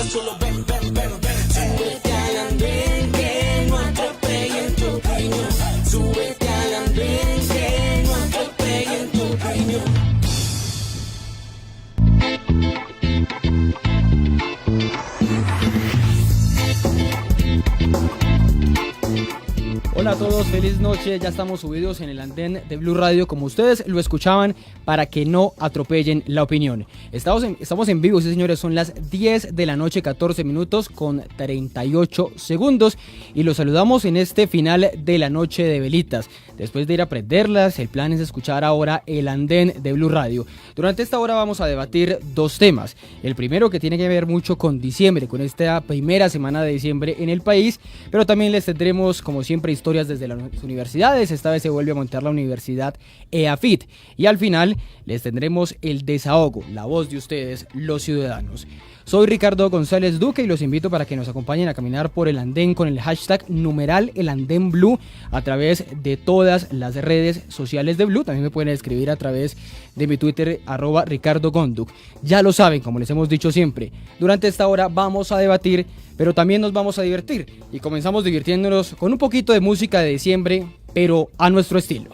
tan solo ven, ven, ven, ven. Súbete al andén que no atropellen tu opinión. Súbete al andén que no atropellen tu opinión. Hola a todos, feliz noche, ya estamos subidos en el andén de Blue Radio como ustedes lo escuchaban para que no atropellen la opinión. Estamos en vivo, sí señores, son las 10 de la noche, 14 minutos con 38 segundos y los saludamos en este final de la noche de velitas. Después de ir a prenderlas, el plan es escuchar ahora el andén de Blue Radio. Durante esta hora vamos a debatir dos temas. El primero que tiene que ver mucho con diciembre, con esta primera semana de diciembre en el país, pero también les tendremos como siempre historias desde las universidades. Esta vez se vuelve a montar la Universidad EAFIT y al final les tendremos el desahogo, la voz de ustedes, los ciudadanos. Soy Ricardo González Duque y los invito para que nos acompañen a caminar por el andén con el hashtag #elandenblue a través de todas las redes sociales de Blue. También me pueden escribir a través de mi Twitter @RicardoGonduc. Ya lo saben, como les hemos dicho siempre, durante esta hora vamos a debatir, pero también nos vamos a divertir y comenzamos divirtiéndonos con un poquito de música de diciembre, pero a nuestro estilo.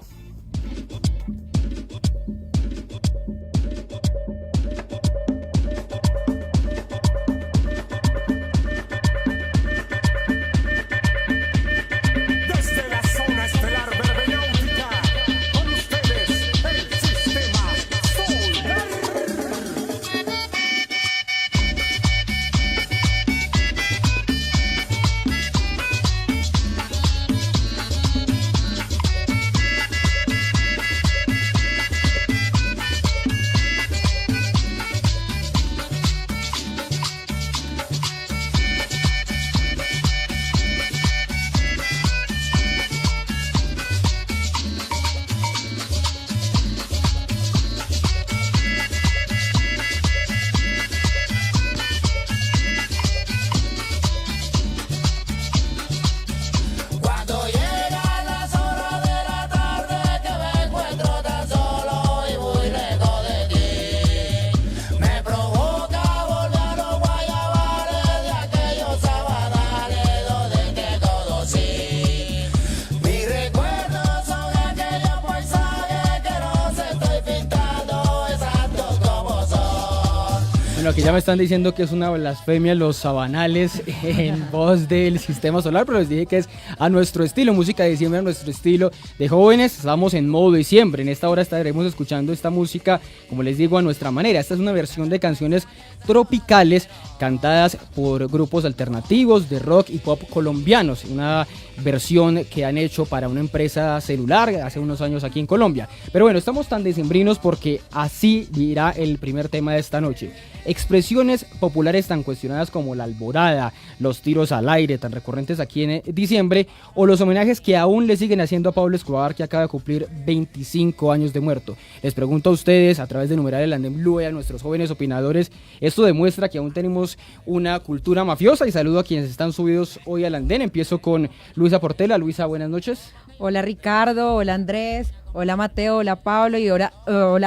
Aquí ya me están diciendo que es una blasfemia los sabanales en voz del Sistema Solar, pero les dije que es a nuestro estilo, música de diciembre a nuestro estilo de jóvenes. Estamos en modo diciembre, en esta hora estaremos escuchando esta música, como les digo, a nuestra manera. Esta es una versión de canciones tropicales cantadas por grupos alternativos de rock y pop colombianos, una versión que han hecho para una empresa celular hace unos años aquí en Colombia. Pero bueno, estamos tan decembrinos porque así irá el primer tema de esta noche. Expresiones populares tan cuestionadas como la alborada, los tiros al aire tan recurrentes aquí en diciembre, o los homenajes que aún le siguen haciendo a Pablo Escobar, que acaba de cumplir 25 años de muerto. Les pregunto a ustedes, a través de numerar el andén Blue, a nuestros jóvenes opinadores, ¿esto demuestra que aún tenemos una cultura mafiosa? Y saludo a quienes están subidos hoy al andén. Empiezo con Luisa Portela. Luisa, buenas noches. Hola Ricardo, hola Andrés, hola Mateo, hola Pablo y hola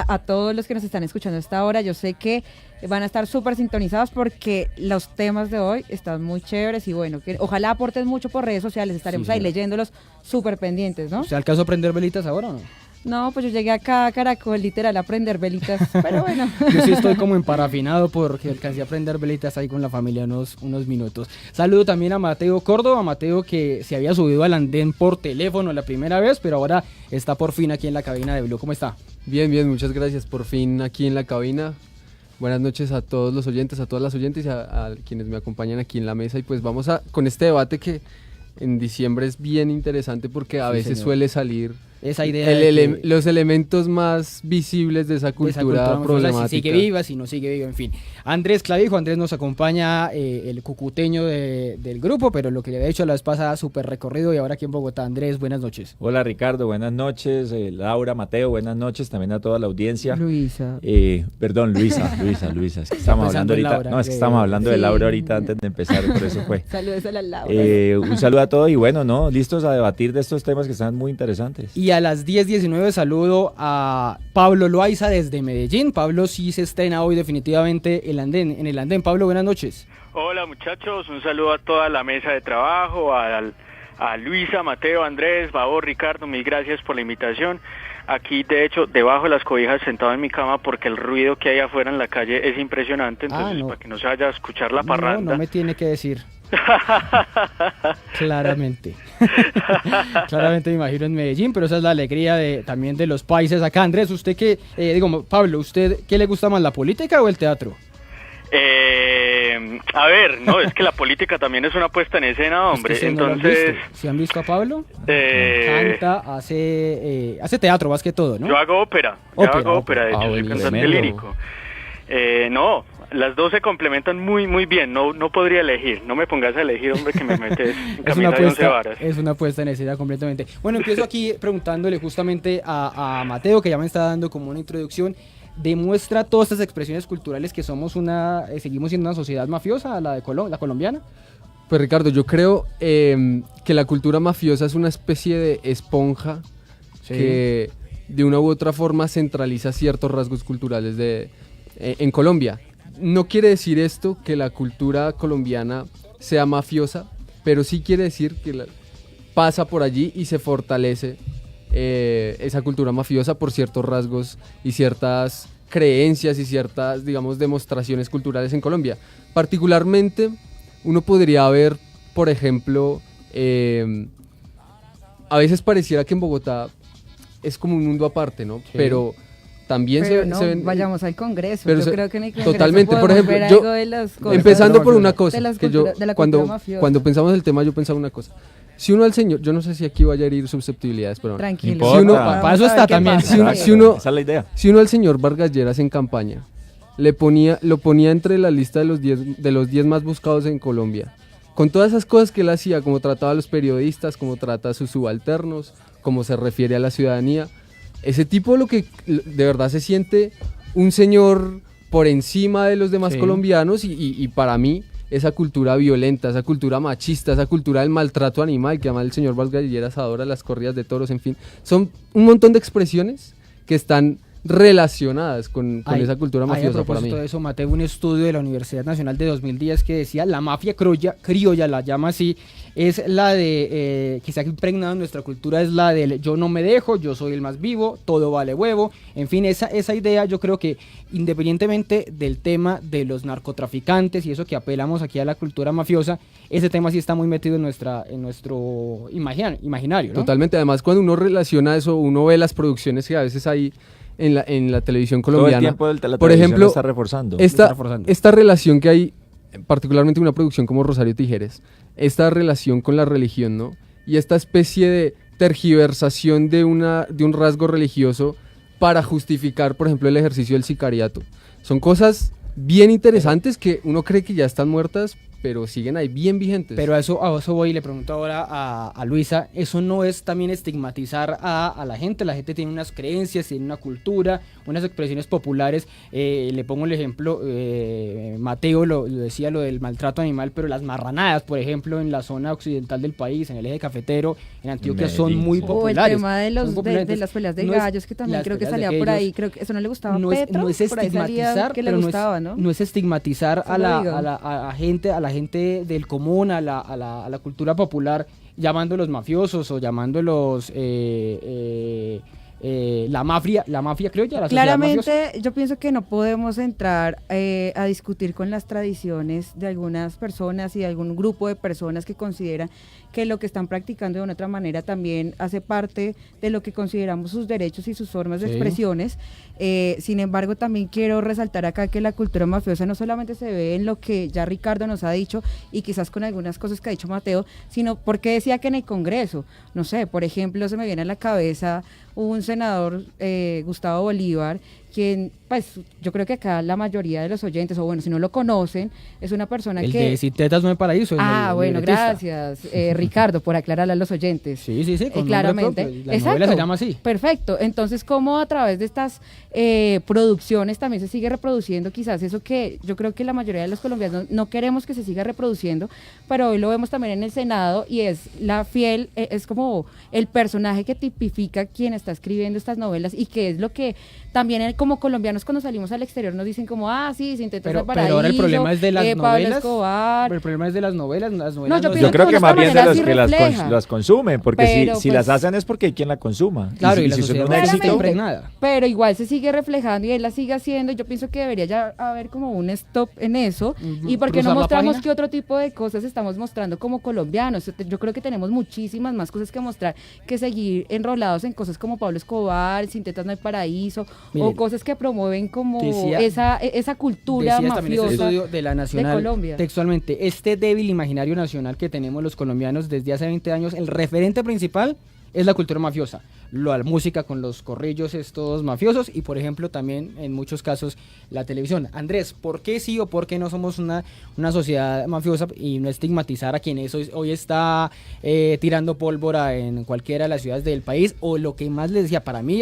a todos los que nos están escuchando a esta hora. Yo sé que van a estar súper sintonizados porque los temas de hoy están muy chéveres y bueno, que ojalá aporten mucho por redes sociales, estaremos ahí leyéndolos súper pendientes, ¿no? ¿Se alcanzó a prender velitas ahora o no? No, pues yo llegué acá a Caracol literal a prender velitas, pero bueno. Yo sí estoy como emparafinado porque alcancé a prender velitas ahí con la familia unos minutos. Saludo también a Mateo Córdoba, Mateo que se había subido al andén por teléfono la primera vez, pero ahora está por fin aquí en la cabina de Blue. ¿Cómo está? Bien, muchas gracias, por fin aquí en la cabina. Buenas noches a todos los oyentes, a todas las oyentes y a quienes me acompañan aquí en la mesa. Y pues vamos con este debate que en diciembre es bien interesante porque a veces suele salir esa idea los elementos más visibles de esa cultura problemática. Si sigue viva, si no sigue viva, en fin. Andrés Clavijo, Andrés nos acompaña, el cucuteño del grupo, pero lo que le había hecho la vez pasada, súper recorrido y ahora aquí en Bogotá. Andrés, buenas noches. Hola Ricardo, buenas noches. Laura, Mateo, buenas noches, también a toda la audiencia. Luisa. Perdón, Luisa, es que estamos hablando ahorita. Laura, no, es que estamos hablando de Laura ahorita antes de empezar, por eso fue. Saludos a la Laura. Un saludo a todos y bueno, listos a debatir de estos temas que están muy interesantes. Y a las 10:19 saludo a Pablo Loaiza desde Medellín. Pablo sí se estrena hoy definitivamente en el andén. Pablo, buenas noches. Hola muchachos, un saludo a toda la mesa de trabajo, a Luisa, Mateo, Andrés, Babo, Ricardo, mil gracias por la invitación. Aquí, de hecho, debajo de las cobijas, sentado en mi cama, porque el ruido que hay afuera en la calle es impresionante, entonces no. para que no se vaya a escuchar la parranda. No me tiene que decir. Claramente. Claramente me imagino en Medellín, pero esa es la alegría también de los países acá. Andrés, usted Pablo, ¿usted qué le gusta más, la política o el teatro? A ver, no, es que la política también es una puesta en escena, hombre. Es que Entonces, ¿sí han visto a Pablo? Canta, hace teatro más que todo, ¿no? Yo hago ópera, de hecho, soy cantante lírico. No, las dos se complementan muy muy bien, no podría elegir, no me pongas a elegir, hombre, que me metes en camisa de 11 varas. Es una puesta en escena completamente. Bueno, empiezo aquí preguntándole justamente a Mateo, que ya me está dando como una introducción. ¿Demuestra todas estas expresiones culturales que seguimos siendo una sociedad mafiosa, la colombiana? Pues Ricardo, yo creo que la cultura mafiosa es una especie de esponja que de una u otra forma centraliza ciertos rasgos culturales en Colombia. No quiere decir esto que la cultura colombiana sea mafiosa, pero sí quiere decir que pasa por allí y se fortalece esa cultura mafiosa por ciertos rasgos y ciertas creencias y ciertas, digamos, demostraciones culturales en Colombia. Particularmente, uno podría ver, por ejemplo, a veces pareciera que en Bogotá es como un mundo aparte, ¿no? Sí. Pero también se ven... vayamos al Congreso, pero yo creo que en el Congreso totalmente, por ejemplo, ver algo de las cosas, empezando por una cosa, que yo, de la cuando pensamos el tema, yo pensaba una cosa. Si uno al señor, yo no sé si aquí vaya a herir susceptibilidades, pero tranquilo. Si uno, para eso está también. Esa es la idea. Si uno al señor Vargas Lleras en campaña lo ponía entre la lista de los 10 más buscados en Colombia, con todas esas cosas que él hacía, como trataba a los periodistas, como trata a sus subalternos, como se refiere a la ciudadanía, ese tipo lo que de verdad se siente un señor por encima de los demás colombianos y para mí esa cultura violenta, esa cultura machista, esa cultura del maltrato animal, que además el señor Vargas Lleras adora, las corridas de toros, en fin, son un montón de expresiones que están relacionadas con esa cultura mafiosa para mí. De eso, Mateo, un estudio de la Universidad Nacional de 2010 que decía la mafia criolla, la llama así, es la de, que se ha impregnado en nuestra cultura, es la del yo no me dejo, yo soy el más vivo, todo vale huevo, en fin, esa idea yo creo que independientemente del tema de los narcotraficantes y eso que apelamos aquí a la cultura mafiosa, ese tema sí está muy metido en nuestro imaginario, ¿no? Totalmente, además cuando uno relaciona eso, uno ve las producciones que a veces hay en la televisión colombiana. Todo el tiempo por ejemplo, está reforzando. Esta relación que hay, particularmente una producción como Rosario Tijeres, esta relación con la religión, ¿no? Y esta especie de tergiversación de un rasgo religioso para justificar, por ejemplo, el ejercicio del sicariato. Son cosas bien interesantes que uno cree que ya están muertas, pero siguen ahí bien vigentes. Pero a eso voy y le pregunto ahora a Luisa, ¿eso no es también estigmatizar a la gente? La gente tiene unas creencias, tiene una cultura, unas expresiones populares. Le pongo el ejemplo, Mateo lo decía, lo del maltrato animal, pero las marranadas, por ejemplo, en la zona occidental del país, en el eje cafetero, en Antioquia, son muy populares. O el tema de las peleas de gallos, que también creo que salía por ahí, creo que eso no le gustaba a Petro, no es estigmatizar, que le gustaba, ¿no? No es estigmatizar a la gente del común, a la cultura popular, llamándolos mafiosos o llamándolos la mafia criolla, la claramente mafiosa. Yo pienso que no podemos entrar a discutir con las tradiciones de algunas personas y de algún grupo de personas que consideran que lo que están practicando de una otra manera también hace parte de lo que consideramos sus derechos y sus formas de expresiones. Sin embargo, también quiero resaltar acá que la cultura mafiosa no solamente se ve en lo que ya Ricardo nos ha dicho y quizás con algunas cosas que ha dicho Mateo, sino porque decía que en el Congreso, no sé, por ejemplo, se me viene a la cabeza un senador, Gustavo Bolívar, quien, pues, yo creo que acá la mayoría de los oyentes, o bueno, si no lo conocen, es una persona el que... El de Si Tetas No es Paraíso. Bueno, gracias, Ricardo, por aclararle a los oyentes. Sí, con claramente. Propio. La novela se llama así. Perfecto, entonces, ¿cómo a través de estas producciones también se sigue reproduciendo quizás eso que yo creo que la mayoría de los colombianos no queremos que se siga reproduciendo, pero hoy lo vemos también en el Senado y es es como el personaje que tipifica quien está escribiendo estas novelas y que es lo que también como colombianos cuando salimos al exterior nos dicen como, sí, Sintetas del Paraíso, pero ahora el problema es de las Pablo novelas. Escobar. Pero el problema es de las novelas. Yo creo que más bien de los que refleja. las consumen, porque Pero, si las hacen es porque hay quien la consuma. Claro, y la si son sociedad un está éxito, impregnada. Pero igual se sigue reflejando y él la sigue haciendo. Yo pienso que debería ya haber como un stop en eso. Y porque no ¿Cruzar la mostramos página? qué otro tipo de cosas estamos mostrando como colombianos. Yo creo que tenemos muchísimas más cosas que mostrar que seguir enrolados en cosas como Pablo Escobar, Sintetas no hay paraíso, Miren, o cosas que promueven como decía- esa cultura Decías también en este mafiosa estudio de la Nacional, de Colombia. textualmente, este débil imaginario nacional que tenemos los colombianos desde hace 20 años, el referente principal es la cultura mafiosa. La música con los corrillos estos mafiosos y, por ejemplo, también en muchos casos la televisión. Andrés, ¿por qué sí o por qué no somos una sociedad mafiosa y no estigmatizar a quienes hoy está tirando pólvora en cualquiera de las ciudades del país? O lo que más les decía, para mí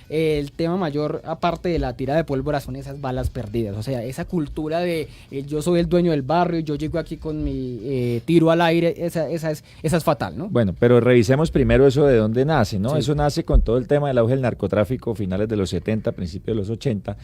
el tema mayor, aparte de la tirada de pólvora, son esas balas perdidas. O sea, esa cultura de yo soy el dueño del barrio, yo llego aquí con mi tiro al aire, esa es fatal, ¿no? Bueno, pero revisemos primero eso de dónde nace, ¿no? Sí. Eso nace con todo el tema del auge del narcotráfico, finales de los 70, principios de los 80,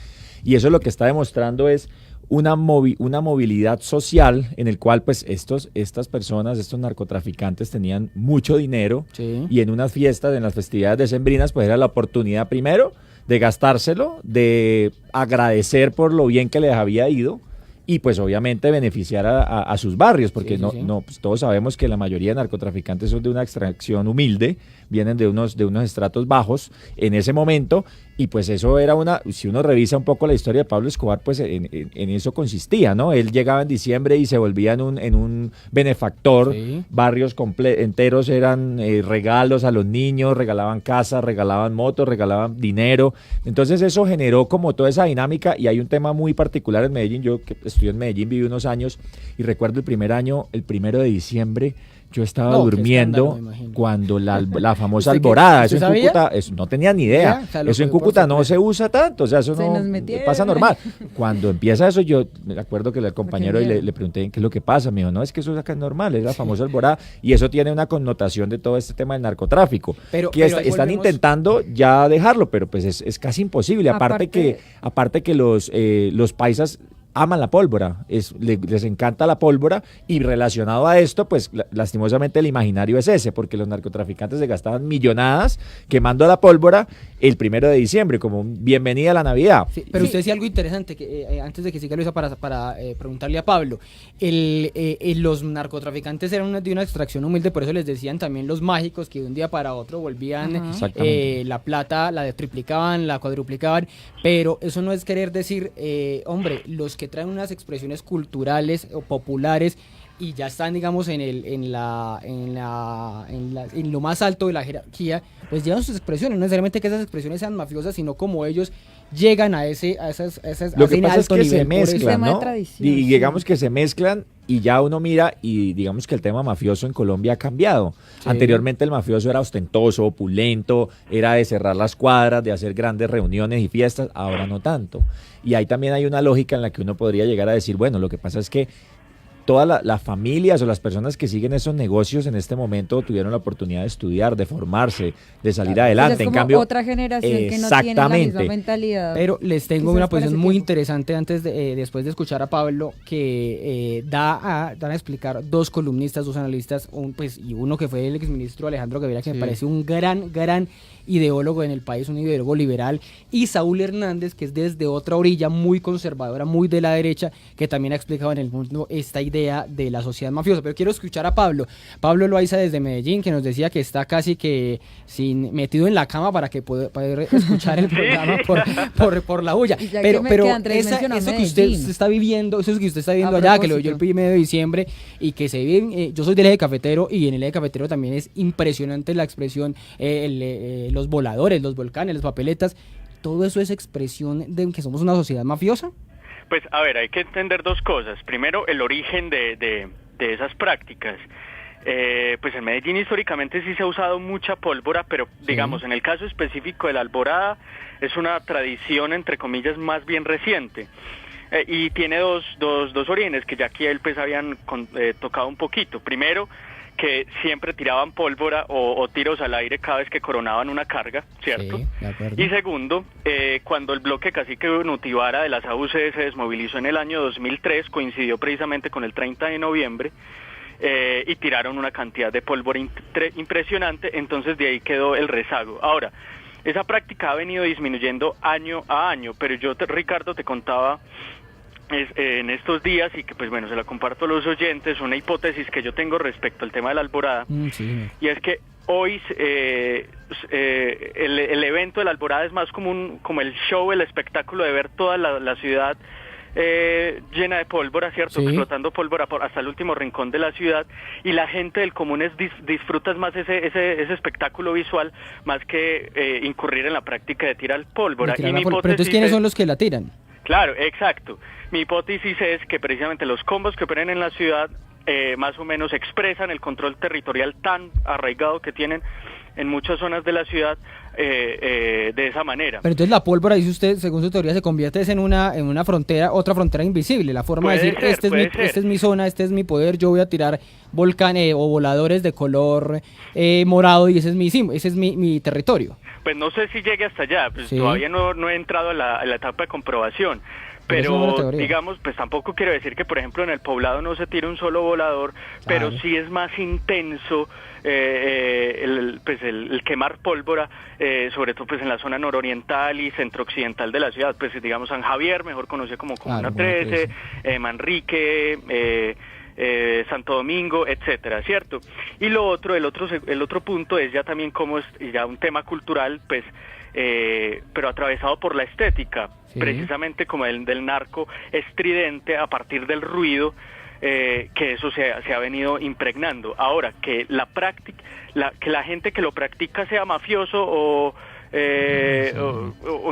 y eso lo que está demostrando es una movilidad social en el cual pues estas personas, estos narcotraficantes tenían mucho dinero Sí. y en unas fiestas, en las festividades decembrinas, pues era la oportunidad primero de gastárselo, de agradecer por lo bien que les había ido y pues obviamente beneficiar a sus barrios, porque Sí, sí, sí. pues, todos sabemos que la mayoría de narcotraficantes son de una extracción humilde, vienen de unos estratos bajos en ese momento, y pues eso era si uno revisa un poco la historia de Pablo Escobar, pues en eso consistía, ¿no? Él llegaba en diciembre y se volvía en un benefactor, Sí. barrios enteros eran regalos a los niños, regalaban casas, regalaban motos, regalaban dinero, entonces eso generó como toda esa dinámica, y hay un tema muy particular en Medellín. Yo que estudié en Medellín, viví unos años, y recuerdo el primer año, el 1 de diciembre, yo estaba No, qué durmiendo escándalo, me imagino. cuando la famosa ¿Usted qué- alborada, usted eso en sabía? Cúcuta, no tenía ni idea, Ya, o sea, lo eso en cogió por Cúcuta no sorpresa. se usa tanto, o sea, eso Se no nos metieron. pasa normal. Cuando empieza eso, yo me acuerdo que el compañero y miedo. le pregunté qué es lo que pasa, me dijo, no, es que eso acá es normal, es la famosa alborada, y eso tiene una connotación de todo este tema del narcotráfico, Pero que ahí están volvemos- intentando ya dejarlo, pero pues es casi imposible, aparte que los paisas aman la pólvora, les encanta la pólvora, y relacionado a esto, pues lastimosamente el imaginario es ese, porque los narcotraficantes se gastaban millonadas quemando la pólvora el 1 de diciembre, como un bienvenida a la Navidad. Sí, pero Sí. usted decía algo interesante, que antes de que siga Luisa, para preguntarle a Pablo. Los narcotraficantes eran de una extracción humilde, por eso les decían también los mágicos, que de un día para otro volvían Ajá. Exactamente. la plata, la triplicaban, la cuadruplicaban, pero eso no es querer decir, hombre, los que traen unas expresiones culturales o populares y ya están, digamos, en lo más alto de la jerarquía, pues llevan sus expresiones, no necesariamente que esas expresiones sean mafiosas, sino como ellos llegan a ese Lo que pasa es alto que se nivel por eso. mezclan, Tema de ¿no? tradición, Y sí. digamos que se mezclan y ya uno mira y digamos que el tema mafioso en Colombia ha cambiado. Sí. Anteriormente el mafioso era ostentoso, opulento, era de cerrar las cuadras, de hacer grandes reuniones y fiestas, ahora no tanto. Y ahí también hay una lógica en la que uno podría llegar a decir, bueno, lo que pasa es que todas las familias o las personas que siguen esos negocios en este momento tuvieron la oportunidad de estudiar, de formarse, de salir Esa adelante. es En como cambio, otra generación que no tiene la misma exactamente. mentalidad. Pero les tengo Quizás una para posición ese muy tiempo. interesante después de escuchar a Pablo, que dan a explicar dos columnistas, dos analistas, y uno que fue el exministro Alejandro Gaviria, que Sí. me parece un gran ideólogo en el país, un ideólogo liberal, y Saúl Hernández, que es desde otra orilla, muy conservadora, muy de la derecha, que también ha explicado en el mundo esta idea de la sociedad mafiosa. Pero quiero escuchar a Pablo Loaiza desde Medellín, que nos decía que está casi que metido en la cama para que poder escuchar el programa por la bulla. Y ya Pero que Andrés mencionó eso que usted Medellín. está viviendo, eso que usted está viendo A allá, que lo oyó el propósito. 1 de diciembre, y que se vive, yo soy del eje cafetero, y en el eje cafetero también es impresionante la expresión, los voladores, los volcanes, las papeletas, todo eso es expresión de que somos una sociedad mafiosa. Pues a ver, hay que entender dos cosas. Primero, el origen de esas prácticas. Pues en Medellín históricamente sí se ha usado mucha pólvora, pero digamos, en el caso específico de la alborada, es una tradición, entre comillas, más bien reciente. Y tiene dos orígenes que ya aquí él pues habían tocado un poquito. Primero, que siempre tiraban pólvora o tiros al aire cada vez que coronaban una carga, ¿cierto? Sí, de acuerdo. Y segundo, cuando el bloque cacique Nutibara de las AUC se desmovilizó en el año 2003, coincidió precisamente con el 30 de noviembre, y tiraron una cantidad de pólvora impresionante, entonces de ahí quedó el rezago. Ahora, esa práctica ha venido disminuyendo año a año, pero yo, Ricardo, te contaba en estos días, y que pues bueno, se la comparto a los oyentes, una hipótesis que yo tengo respecto al tema de la alborada, Sí. y es que hoy el evento de la alborada es más como el show, el espectáculo de ver toda la ciudad llena de pólvora, ¿cierto? Sí. Explotando pólvora hasta el último rincón de la ciudad, y la gente del común disfruta más ese espectáculo visual más que incurrir en la práctica de tirar pólvora. Pero Mi entonces, hipótesis ¿quiénes es- son los que la tiran? Claro, exacto. Mi hipótesis es que precisamente los combos que operan en la ciudad más o menos expresan el control territorial tan arraigado que tienen en muchas zonas de la ciudad de esa manera. Pero entonces la pólvora, dice usted, según su teoría, se convierte en una frontera, otra frontera invisible. La forma de Puede decir, ser, puede ser. esta es mi zona, este es mi poder, yo voy a tirar volcanes o voladores de color morado y ese es mi territorio. Pues no sé si llegue hasta allá, pues Sí. todavía no he entrado a la etapa de comprobación. Pero es una buena Pero teoría. digamos, pues tampoco quiero decir que por ejemplo en el poblado no se tire un solo volador, pero Claro. sí es más intenso el quemar pólvora, sobre todo pues en la zona nororiental y centrooccidental de la ciudad, pues digamos San Javier, mejor conocido como Comuna Claro, 13, Manrique, Santo Domingo, etcétera, ¿cierto? Y el otro punto es ya también como es ya un tema cultural, pues pero atravesado por la estética, Sí. precisamente como el del narco estridente a partir del ruido, que eso se ha venido impregnando. Ahora, que que la gente que lo practica sea mafioso o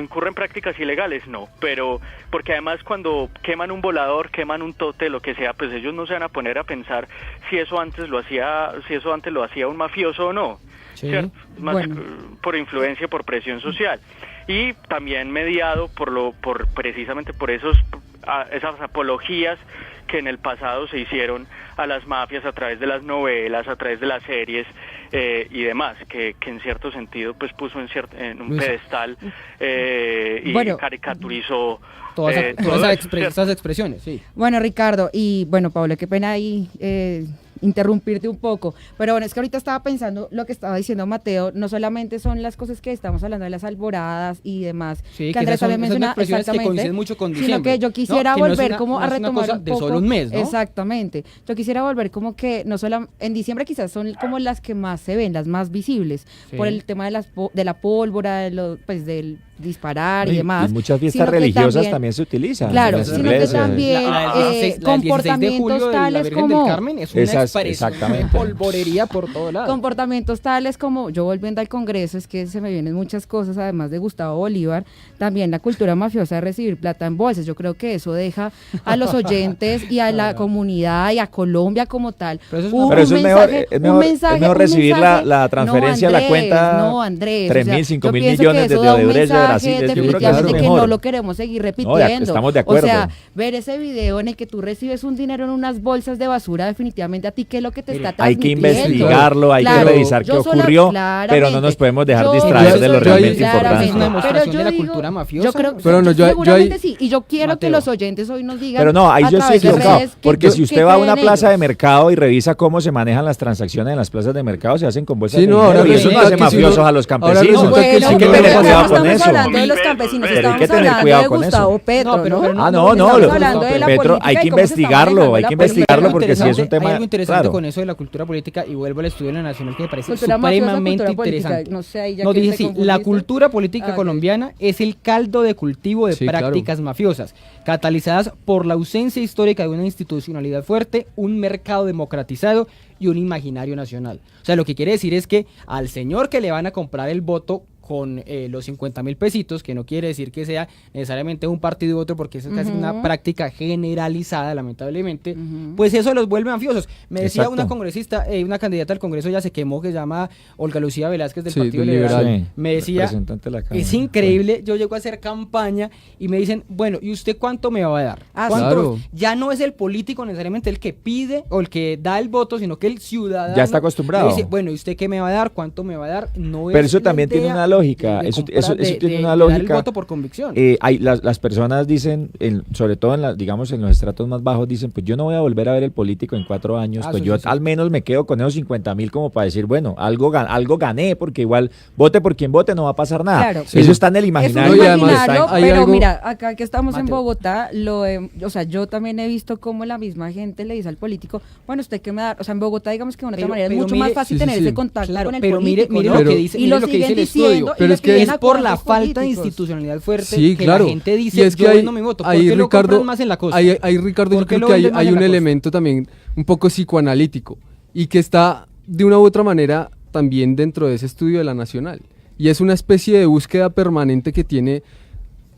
incurre en prácticas ilegales, no, pero porque además cuando queman un volador, queman un tote, lo que sea, pues ellos no se van a poner a pensar si eso antes lo hacía un mafioso o no, Sí. ¿cierto? Más Bueno. por influencia, por presión social, y también mediado precisamente por esas apologías que en el pasado se hicieron a las mafias a través de las novelas, a través de las series y demás, que en cierto sentido pues puso en un Luisa. pedestal y Bueno. caricaturizó Todas todo eso, ¿cierto? esas expresiones, sí. Bueno, Ricardo, y bueno, Pablo, qué pena ahí interrumpirte un poco, pero bueno, es que ahorita estaba pensando lo que estaba diciendo Mateo, no solamente son las cosas que estamos hablando de las alboradas y demás, Sí, que Andrés esas son también menciona, expresiones que exactamente, coinciden mucho con sino diciembre, que yo quisiera ¿no? Que no es volver una- como no a es una retomar cosa un de poco, solo un mes, ¿no? Exactamente, yo quisiera volver como que no solo en diciembre quizás son como las que más se ven, las más visibles, Sí. por el tema de la pólvora, pues del disparar y Y demás. muchas sino fiestas que religiosas también se utilizan. Claro, en las sino que iglesias. también La del 16 de comportamientos julio de la tales Virgen como del Carmen es una Esas, expresión de exactamente. polvorería por todo lado. comportamientos tales como, yo volviendo al Congreso, es que se me vienen muchas cosas, además de Gustavo Bolívar, también la cultura mafiosa de recibir plata en bolsas. Yo creo que eso deja a los oyentes y a la comunidad y a Colombia como tal. Pero eso es un una- Pero eso es mejor, mensaje- es mejor, un mensaje- es mejor un recibir mensaje- la transferencia a la Andrés, cuenta no, Andrés, 3.000, o sea, 5.000 yo pienso millones que eso de da un Odebrecht de mensaje Brasil. Yo creo que eso es definitivamente que mejor. no lo queremos seguir No, repitiendo. estamos de acuerdo. O sea, ver ese video en el que tú recibes un dinero en unas bolsas de basura, definitivamente a ti, ¿qué es lo que te está Hay que transmitiendo? investigarlo, hay que Claro, revisar qué yo sola- ocurrió, claramente. pero no nos podemos dejar Yo- distraer de lo yo- realmente claramente. Es una importante. demostración Pero de la digo, cultura mafiosa. Yo creo, Pero no, yo seguramente ahí- sí. Y yo quiero Mateo. que los oyentes hoy nos digan. Pero no, ahí a yo estoy través de equivocado, redes qué- porque si qué usted va a una creen plaza de ellos. mercado y revisa cómo se manejan las transacciones en las plazas de mercado, se hacen con bolsas Sí, de no, dinero, ahora y eso resulta hace que si mafiosos uno- a los ahora campesinos. resulta que Bueno, hay que pero tener no cuidado con estamos eso. hablando de los Pero campesinos, hay que estamos tener hablando cuidado de con eso. Gustavo Petro, No, pero ¿no? no, Ah, no, Estamos no, hablando de la Petro, hay política que y cómo se está investigarlo, manejando hay la que política. investigarlo porque si es un Interesante, tema, hay algo interesante claro. con eso de la cultura política y vuelvo al estudio de la Nacional que me parece Cultura mafiosa, supremamente cultura política, interesante. no sé, ahí ya No, que dije te sí, la confundiste. cultura política Ah, ok. colombiana es el caldo de cultivo de Sí, claro. prácticas mafiosas, catalizadas por la ausencia histórica de una institucionalidad fuerte, un mercado democratizado y un imaginario nacional. O sea, lo que quiere decir es que al señor que le van a comprar el voto con los 50.000 pesitos, que no quiere decir que sea necesariamente un partido u otro, porque eso es casi una práctica generalizada, lamentablemente, pues eso los vuelve mafiosos. Me decía Exacto. una congresista, una candidata al Congreso ya se quemó, que se llama Olga Lucía Velázquez del Sí, Partido del Liberal. Liberal. Sí, Me decía, representante de la Cámara. es increíble, yo llego a hacer campaña y me dicen, bueno, ¿y usted cuánto me va a dar? Ah, ¿Cuánto? claro. Ya no es el político necesariamente el que pide o el que da el voto, sino que el ciudadano Ya está acostumbrado. le dice, bueno, ¿y usted qué me va a dar? ¿Cuánto me va a dar? No Pero es eso la también tiene idea una lógica, eso tiene una dar lógica. el voto por convicción. Las personas dicen, sobre todo digamos en los estratos más bajos, dicen, pues yo no voy a volver a ver el político en 4 años, Ah, pues sí, yo sí, sí. al menos me quedo con esos 50.000 como para decir, bueno, algo gané, porque igual vote por quien vote, no va a pasar nada. Claro. Eso Sí. está en el Es imaginario. un No, y además imaginario, hay pero algo- mira, acá que estamos en Mateo. Bogotá, o sea, yo también he visto cómo la misma gente le dice al político, bueno, ¿usted qué me da? O sea, en Bogotá, digamos que de una otra Pero- manera es pero mucho mire- más fácil Sí, sí, tener sí. ese contacto Claro, con el pero político, mire ¿no? lo que Pero- dice, y mire lo lo que siguen dice el diciendo, estudio. y Pero lo es que siguen Es por acordando la los falta de políticos. institucionalidad fuerte Sí, que claro. la gente dice, Y es que yo hay, no mi voto. ¿Por ahí, qué lo Ricardo, compran más en la costa? ahí, Ricardo, ¿Por yo qué creo lo que venden más hay en un la costa? elemento también un poco psicoanalítico y que está de una u otra manera también dentro de ese estudio de la Nacional. Y es una especie de búsqueda permanente que tiene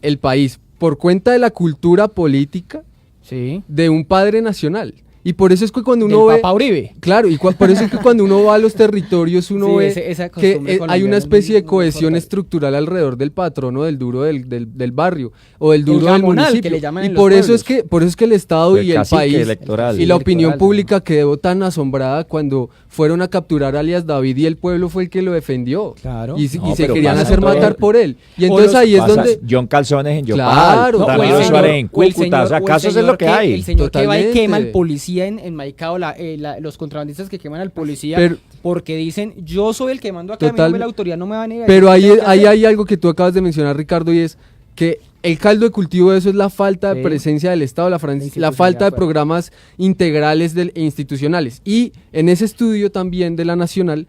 el país por cuenta de la cultura política Sí. de un padre nacional. Y por eso es que cuando Del uno ve... Papa Uribe. Claro, y por eso es que cuando uno va a los territorios uno Sí, ve esa que costumbre hay colombiana una es especie muy- de muy cohesión importante. estructural alrededor del patrono, del duro del barrio o del El duro del gamonal, que municipio. le llaman Y en los por eso pueblos. es que el Estado El y el cacique país electoral. y la opinión Electoral, pública quedó tan asombrada cuando fueron a capturar a alias David y el pueblo fue el que lo defendió. Claro. Y, No, y se pero querían pasa hacer todo. matar por él. Y O entonces los ahí es Pasa donde... John Calzones en Yopal, Claro, No, Ramiro o el Suárez señor- en o el Cúcuta, o sea, señor- casos es señor lo que hay. El señor que va y Totalmente. quema al policía en Maicao, los contrabandistas que queman al policía, Pero- porque dicen, yo soy el que mando acá, a mí no Total- me la autoridad no me va a negar. Pero ¿qué ahí, tengo que ahí hacer? hay algo que tú acabas de mencionar, Ricardo, y es que el caldo de cultivo de eso es la falta de Sí. presencia del Estado, la institucionalidad falta de fuerte. programas integrales e institucionales. Y en ese estudio también de la Nacional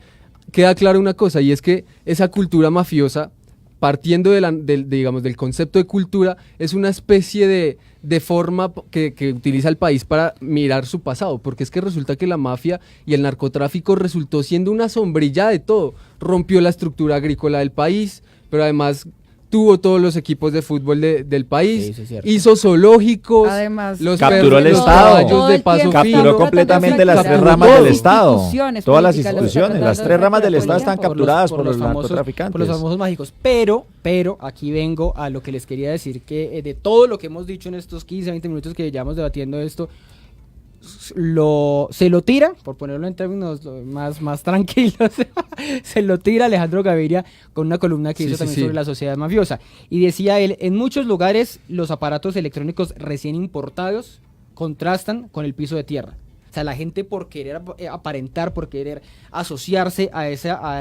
queda clara una cosa, y es que esa cultura mafiosa, partiendo digamos, del concepto de cultura, es una especie de forma que utiliza el país para mirar su pasado, porque es que resulta que la mafia y el narcotráfico resultó siendo una sombrilla de todo. Rompió la estructura agrícola del país, pero además tuvo todos los equipos de fútbol del país, Sí, eso es cierto. hizo zoológicos, Además, Capturó el los Estado. caballos de paso Capturó fino. completamente las tres Capturó ramas todo. del Estado. Instituciones Todas las políticas, instituciones, los las tres ramas del Estado están políticos. capturadas por los famosos, narcotraficantes. por los famosos mágicos. Pero aquí vengo a lo que les quería decir, que de todo lo que hemos dicho en estos 15, 20 minutos que llevamos debatiendo esto, se lo tira, por ponerlo en términos más tranquilos, se lo tira Alejandro Gaviria con una columna que Sí, hizo sí, también sí. sobre la sociedad mafiosa. Y decía él, en muchos lugares los aparatos electrónicos recién importados contrastan con el piso de tierra. O sea, la gente por querer aparentar, por querer asociarse a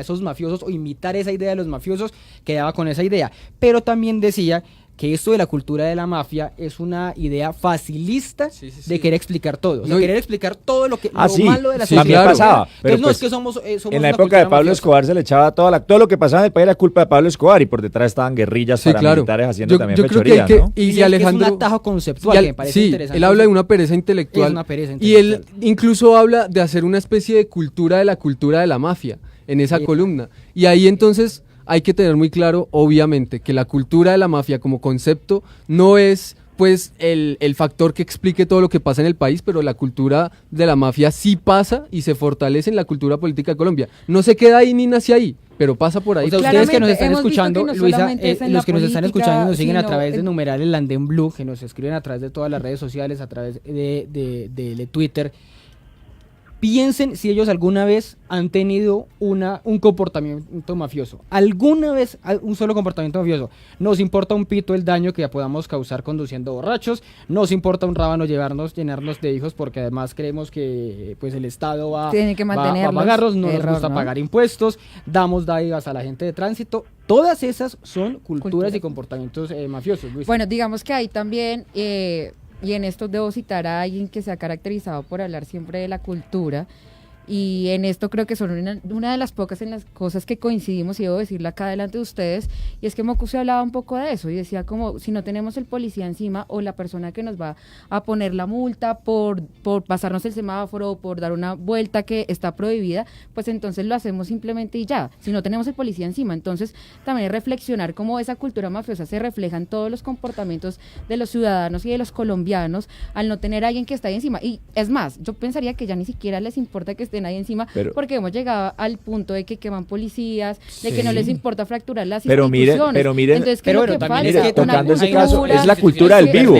esos mafiosos o imitar esa idea de los mafiosos, quedaba con esa idea. Pero también decía que esto de la cultura de la mafia es una idea facilista Sí, sí, de sí. querer explicar todo. O sea, No, y- querer explicar todo lo Ah, lo sí, malo de la sí, sociedad. también claro. pasaba. Pero Entonces, no pues, es que somos en la una época de cultura Pablo mafiosa. Escobar se le echaba todo lo que pasaba en el país era culpa de Pablo Escobar y por detrás estaban guerrillas Sí, claro. paramilitares haciendo también yo creo que hay fechorías, ¿no? que... Y, Y, es que Alejandro... es un atajo conceptual Y que me parece sí, interesante. él habla de una pereza intelectual. Es una pereza Y él intelectual. incluso habla de hacer una especie de cultura de la mafia en esa Sí. columna. Y ahí entonces hay que tener muy claro, obviamente, que la cultura de la mafia como concepto no es pues el factor que explique todo lo que pasa en el país, pero la cultura de la mafia sí pasa y se fortalece en la cultura política de Colombia. No se queda ahí ni nace ahí, pero pasa por ahí. O sea, Claramente, ustedes que nos están hemos visto escuchando, que no Luisa, solamente es en los la que nos están política, escuchando y nos siguen a sino través de en- numeral el Andén Blue, que nos escriben a través de todas las redes sociales, a través de Twitter, piensen si ellos alguna vez han tenido un comportamiento mafioso. ¿Alguna vez un solo comportamiento mafioso? Nos importa un pito el daño que podamos causar conduciendo borrachos, nos importa un rábano llenarnos de hijos porque además creemos que pues el Estado va Tiene que a mantenerlos. pagarlos, no nos Error, gusta ¿no? pagar impuestos, damos dádivas a la gente de tránsito. Todas esas son culturas y comportamientos mafiosos, Luis. Bueno, digamos que hay también, y en esto debo citar a alguien que se ha caracterizado por hablar siempre de la cultura, Y en esto creo que son una de las pocas en las cosas que coincidimos, y debo decirlo acá delante de ustedes, y es que Mocu se hablaba un poco de eso, y decía como, si no tenemos el policía encima o la persona que nos va a poner la multa por pasarnos el semáforo o por dar una vuelta que está prohibida, pues entonces lo hacemos simplemente y ya, si no tenemos el policía encima. Entonces también es reflexionar cómo esa cultura mafiosa se refleja en todos los comportamientos de los ciudadanos y de los colombianos al no tener a alguien que está ahí encima. Y es más, yo pensaría que ya ni siquiera les importa que estén ahí encima, porque hemos llegado al punto de que queman policías, de que no les importa fracturar las instituciones. Pero miren, entonces, ¿qué es lo que falta? mire, tocando ese Una caso, cultura, es la cultura del vivo.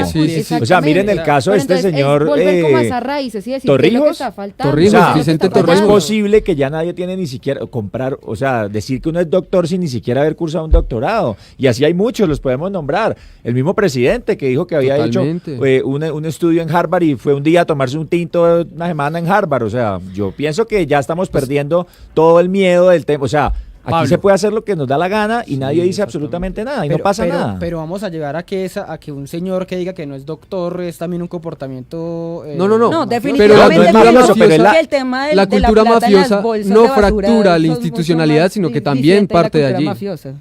O sea, miren el caso de Pero este entonces señor es volver como a esas raíces y decir qué es lo que Torrijos. está faltando. Torrijos, O sea, Vicente ¿cómo es Torrijos. posible que ya nadie tiene ni siquiera comprar, o sea, decir que uno es doctor sin ni siquiera haber cursado un doctorado? Y así hay muchos, los podemos nombrar. El mismo presidente que dijo que había Totalmente. hecho un estudio en Harvard y fue un día a tomarse un tinto una semana en Harvard. O sea, yo pienso que ya estamos perdiendo todo el miedo del tema. O sea, aquí Pablo. se puede hacer lo que nos da la gana y nadie dice absolutamente nada y no pasa nada. Pero vamos a llegar a que un señor que diga que no es doctor es también un comportamiento... No. No, Pero definitivamente la cultura mafioso, mafiosa- que el tema La de cultura plata en las mafiosa bolsas no de basura, fractura la eso es mucho institucionalidad, más sino que di- también disidente de la parte de cultura allí. mafiosa.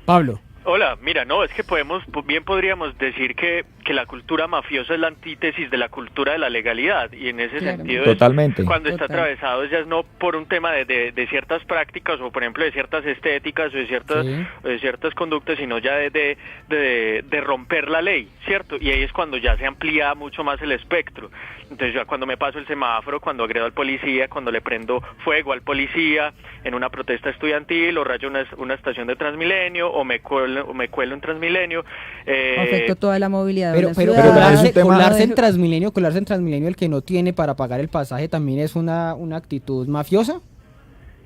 Pablo. Hola, mira, no, es que bien podríamos decir que la cultura mafiosa es la antítesis de la cultura de la legalidad, y en ese Claro. sentido Totalmente. cuando está Total. atravesado ya es no por un tema de ciertas prácticas o por ejemplo de ciertas estéticas o de ciertas conductas, sino ya de romper la ley, ¿cierto? Y ahí es cuando ya se amplía mucho más el espectro. Entonces ya cuando me paso el semáforo, cuando agredo al policía, cuando le prendo fuego al policía en una protesta estudiantil, o rayo una estación de Transmilenio, o me cuelo en Transmilenio. Afectó toda la movilidad de Pero una ciudad. es un tema- colarse en Transmilenio, el que no tiene para pagar el pasaje también es una actitud mafiosa.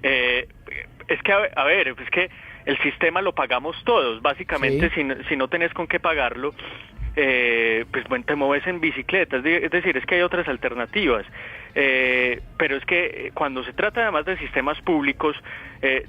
Es que, a ver, es que el sistema lo pagamos todos, básicamente. Si no tenés con qué pagarlo, pues bueno, te mueves en bicicleta, es decir, es que hay otras alternativas. Pero es que cuando se trata además de sistemas públicos,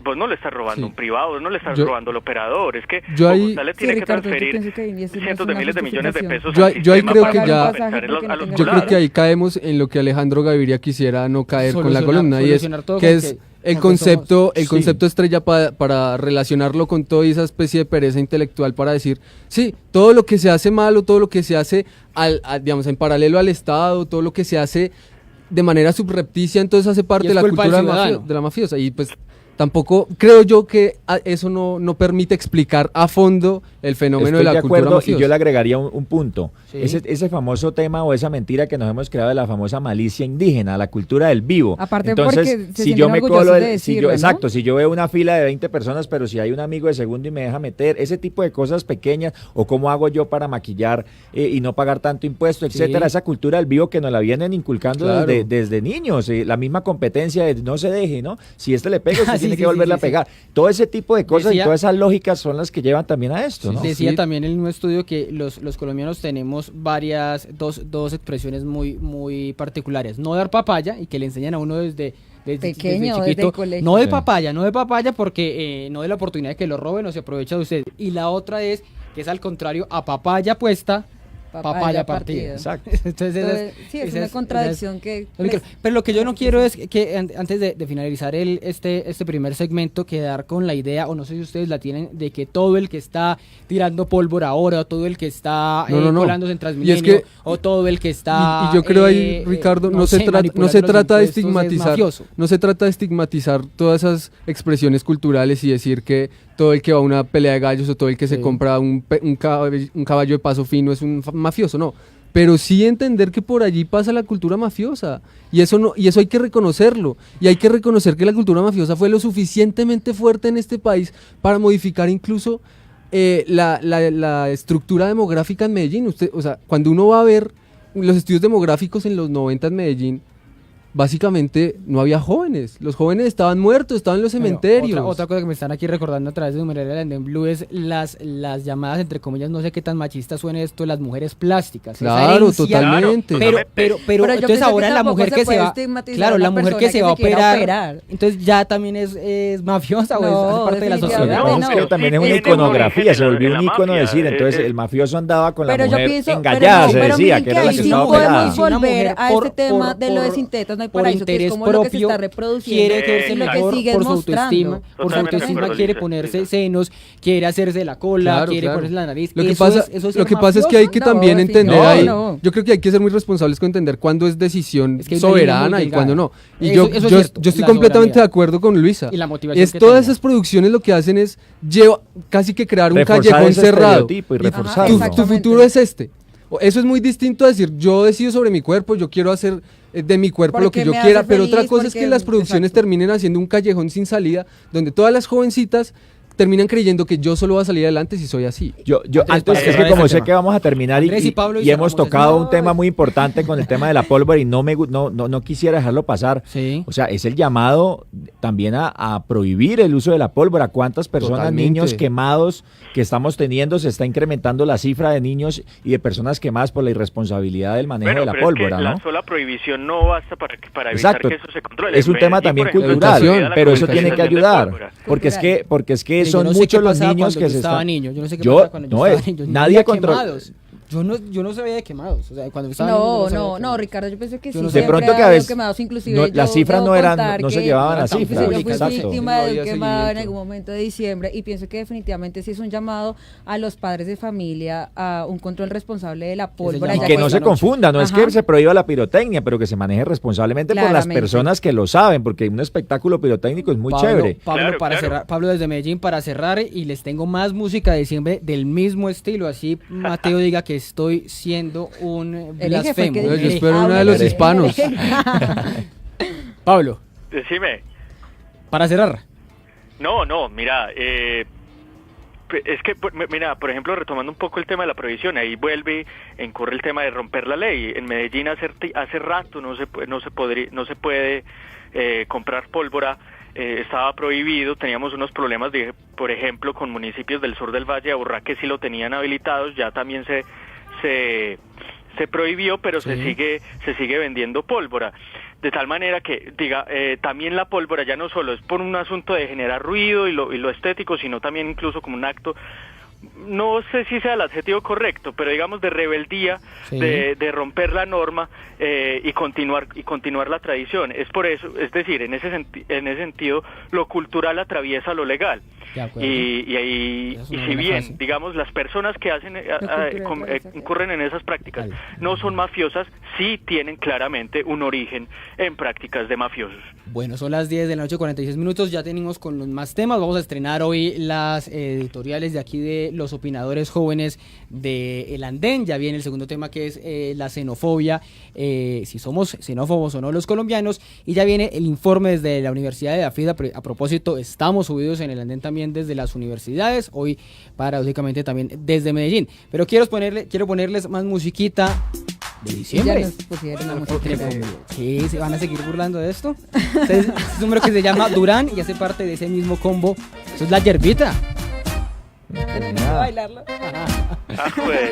vos no le estás robando a un privado, vos no le estás robando al operador, es que Bogotá le tiene que Ricardo, yo transferir pienso que ahí es cientos de una miles de millones de justificación. pesos Yo ahí al creo sistema que para ya- compensar a los Yo creo volados. que ahí caemos en lo que Alejandro Gaviria quisiera no caer con la Solucionar- columna, y es solucionar todo que con es que- el con que concepto, somos- el concepto estrella para relacionarlo con toda esa especie de pereza intelectual, para decir, sí, todo lo que se hace malo, todo lo que se hace digamos en paralelo al Estado, todo lo que se hace de manera subrepticia, entonces hace parte Y de es la culpa del cultura ciudadano. de la mafiosa, y pues tampoco creo yo que eso no permite explicar a fondo el fenómeno Estoy de la de cultura acuerdo, mafiosa. y yo le agregaría un punto. Sí. Ese famoso tema o esa mentira que nos hemos creado de la famosa malicia indígena, la cultura del vivo. Aparte porque se si sienten yo me orgullosos colo, de decirlo, ¿no? exacto, si yo veo una fila de 20 personas, pero si hay un amigo de segundo y me deja meter, ese tipo de cosas pequeñas, o cómo hago yo para maquillar y no pagar tanto impuesto, etcétera, esa cultura del vivo que nos la vienen inculcando Claro. desde niños, la misma competencia de no se deje, ¿no? Si este le pega, usted Sí, tiene sí, que volverle sí, a pegar. Todo ese tipo de cosas Decía- y todas esas lógicas son las que llevan también a esto, ¿no? Decía Sí. también en un estudio que los colombianos tenemos dos expresiones muy particulares. No dar papaya, y que le enseñan a uno desde Pequeño, desde chiquito. el colegio. No de Sí. papaya porque no de la oportunidad de que lo roben o se aprovecha de usted. Y la otra es que es al contrario, a papaya puesta, papaya partida. Exacto. Entonces, Entonces, sí, es esa una esa contradicción que... Pero lo que yo no quiero es que antes de finalizar este primer segmento, quedar con la idea, o no sé si ustedes la tienen, de que todo el que está tirando pólvora ahora, o todo el que está No. colándose en Y es Transmilenio, que- o todo el que está... Y yo creo ahí, Ricardo, no se trata manipulando los de impuestos, es estigmatizar, mafioso. no se trata de estigmatizar todas esas expresiones culturales y decir que todo el que va a una pelea de gallos o todo el que se Sí. compra un caballo de paso fino es un mafioso, no. Pero sí entender que por allí pasa la cultura mafiosa, y eso hay que reconocerlo, y hay que reconocer que la cultura mafiosa fue lo suficientemente fuerte en este país para modificar incluso la estructura demográfica en Medellín. O sea, cuando uno va a ver los estudios demográficos en los 90 en Medellín, básicamente no había jóvenes. Los jóvenes estaban muertos, estaban en los Bueno, cementerios. otra cosa que me están aquí recordando a través de Numeral del Andén Blue es las llamadas, entre comillas, no sé qué tan machista suene esto, las mujeres plásticas. Esa Claro, herencia- totalmente. Pero yo entonces pienso ahora que la tampoco mujer se que se puede va, estigmatizar claro, a la una mujer que persona se que va a se quiera operar, entonces ya también es mafiosa, o No, es parte de la sociedad. definitivamente No, pero también es una tiene iconografía, origen se volvió en un la icono mafia, decir, entonces el mafioso andaba con la Pero yo mujer pienso, engallada, se pero decía, miren que era que la ahí que sí estaba podemos operada. Una volver mujer a por- este tema por- de lo de por- sintetas, no hay por paraíso, que es interés como lo que se propio, está reproduciendo, quiere verse es lo que mejor sigues por su mostrando. autoestima, por su Totalmente autoestima de acuerdo, quiere Lisa, ponerse Lisa. senos, quiere hacerse la cola, Claro, quiere claro. ponerse la nariz. Lo que Eso pasa, es, eso es lo ser que pasa es que hay que No, también sí, entender no, ahí. no. Yo creo que hay que ser muy responsables con entender cuándo es decisión Es que hay una línea soberana muy y cuándo no. Y delgada. yo, Eso es yo, cierto, yo estoy la completamente de soberanía. acuerdo con Luisa. Y la motivación Es que todas tenga. esas producciones lo que hacen es casi que crear un Reforzar callejón ese cerrado. estereotipo y reforzarlo. Tu Exactamente. futuro es este. Eso es muy distinto a decir, yo decido sobre mi cuerpo, yo quiero hacer de mi cuerpo lo Porque que yo me quiera, hace pero otra feliz, cosa es que porque- las producciones exacto. terminen haciendo un callejón sin salida, donde todas las jovencitas terminan creyendo que yo solo voy a salir adelante si soy así. Yo Andrés, antes, para es que cerrar como este sé tema. que vamos a terminar Andrés y Pablo, y hemos cerramos tocado este un tema muy importante con el tema de la pólvora y no quisiera dejarlo pasar. Sí. O sea, es el llamado también a prohibir el uso de la pólvora. ¿Cuántas personas, Totalmente. niños quemados que estamos teniendo? Se está incrementando la cifra de niños y de personas quemadas por la irresponsabilidad del manejo de la pero es que pólvora, ¿no? la sola prohibición no basta para evitar Exacto. que eso se controle. Es un tema Medellín, también por ejemplo, cultural, educación, la pero eso tiene que comercialización de ayudar. pólvora. Porque es que Yo son no sé muchos qué los pasaba niños cuando que yo se estaba están... niño. Yo no sé qué Yo- pasaba cuando yo no, estaba niño. nadie veía controla- quemados. Yo no sabía de quemados. O sea, cuando estaba niño, yo No, sabía de no, quemados. Ricardo, yo pensé que Yo sí. no sé. De siempre pronto que a ha habido veces quemados, inclusive no, yo las cifras debo no eran, contar no se que llevaban no a eran tan cifras. yo fui públicas, Exacto. víctima No de un había quemado en seguimiento. algún momento de diciembre y pienso que definitivamente sí es un llamado a los padres de familia a un control responsable de la pólvora. llama ya Que que- no se noche. confunda, no es Ajá. que se prohíba la pirotecnia, pero que se maneje responsablemente por las Claramente. personas que lo saben, porque un espectáculo pirotécnico es muy chévere. Pablo, Claro, para claro. cerrar, Pablo desde Medellín para cerrar y les tengo más música de diciembre del mismo estilo, así Mateo diga que estoy siendo un Elige, fue que blasfemo. Yo dije, espero una de hable. los hispanos. Pablo, Decime. para cerrar. No, mira, es que, mira, por ejemplo, retomando un poco el tema de la prohibición, ahí vuelve, incurre el tema de romper la ley. En Medellín hace rato no se puede comprar pólvora, estaba prohibido, teníamos unos problemas, por ejemplo, con municipios del sur del Valle de Aburrá que sí lo tenían habilitados, ya también se prohibió, pero Sí. se sigue vendiendo pólvora. De tal manera que, también la pólvora ya no solo es por un asunto de generar ruido y lo estético, sino también incluso como un acto, no sé si sea el adjetivo correcto, pero digamos de rebeldía, Sí. de romper la norma y continuar la tradición. Es por eso, es decir, en ese sentido, lo cultural atraviesa lo legal. De acuerdo. Y Esa es si una buena bien, frase. digamos, las personas que hacen incurren en esas prácticas Dale. no son mafiosas, sí tienen claramente un origen en prácticas de mafiosos. Bueno, son las 10 de la noche, 46 minutos, ya tenemos con los más temas, vamos a estrenar hoy las editoriales de aquí de los opinadores jóvenes de El Andén, ya viene el segundo tema que es la xenofobia, si somos xenófobos o no los colombianos, y ya viene el informe desde la Universidad de Afid, a propósito, estamos subidos en El Andén también desde las universidades, hoy paradójicamente también desde Medellín, pero quiero ponerles más musiquita de Ya diciembre. nos pusieron la música. ¿Qué? ¿Se van a seguir burlando de esto? Es un número que se llama Durán y hace parte de ese mismo combo. Eso es la yerbita. Tenemos que bailarlo. Ah, pues.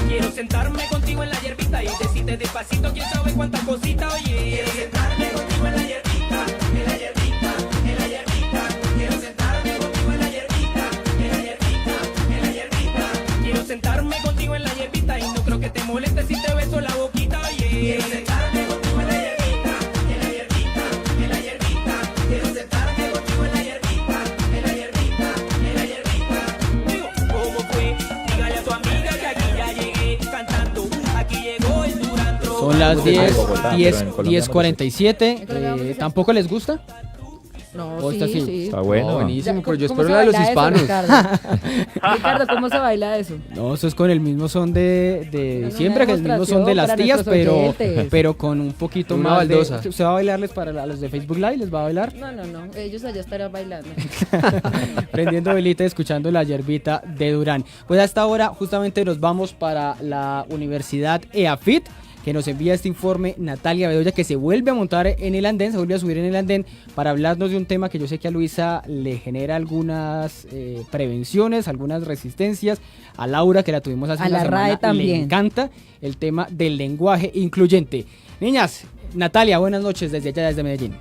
Quiero sentarme contigo en la hierbita y decirte despacito quién sabe cuántas cositas, oye. Quiero sentarme contigo en la hierbita, en la hierbita, en la hierbita. Quiero sentarme contigo en la hierbita, en la hierbita, en la hierbita. Quiero sentarme contigo en la hierbita y no creo que te moleste si te beso la boquita, oye. Quiero sentarme contigo en la hierbita, en la hierbita, en la hierbita. Quiero sentarme contigo en la hierbita, en la hierbita, en la hierbita. ¿Cómo fue? Dígale a tu amiga que aquí ya llegué cantando. Aquí llegó el Durán. Son las 10, Bogotá, 10, pero en Colombia 10:47. ¿Tampoco les gusta? No, ¿O está sí, así? sí. Está bueno. Buenísimo, pero yo ¿Cómo espero se la de los baila eso, hispanos. Ricardo? Ricardo, ¿cómo se baila eso? No, eso es con el mismo son de No, no, siempre, una que es el mismo son de demostración las para tías, nuestros oyentes. pero con un poquito Una más baldosa. ¿Usted va a bailarles para los de Facebook Live? ¿Les va a bailar? No, ellos allá estarán bailando. Prendiendo velita y escuchando la yerbita de Durán. Pues hasta ahora justamente nos vamos para la Universidad EAFIT, que nos envía este informe Natalia Bedoya, que se vuelve a montar en el andén, se vuelve a subir en el andén para hablarnos de un tema que yo sé que a Luisa le genera algunas prevenciones, algunas resistencias, a Laura, que la tuvimos hace A una la semana, RAE también. le encanta el tema del lenguaje incluyente. Niñas, Natalia, buenas noches desde allá, desde Medellín.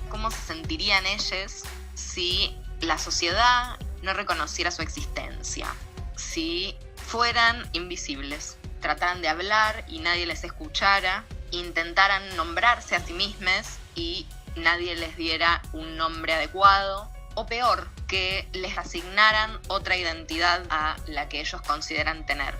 ¿Cómo se sentirían ellos si la sociedad no reconociera su existencia? Si fueran invisibles, trataran de hablar y nadie les escuchara, intentaran nombrarse a sí mismos y nadie les diera un nombre adecuado, o peor, que les asignaran otra identidad a la que ellos consideran tener.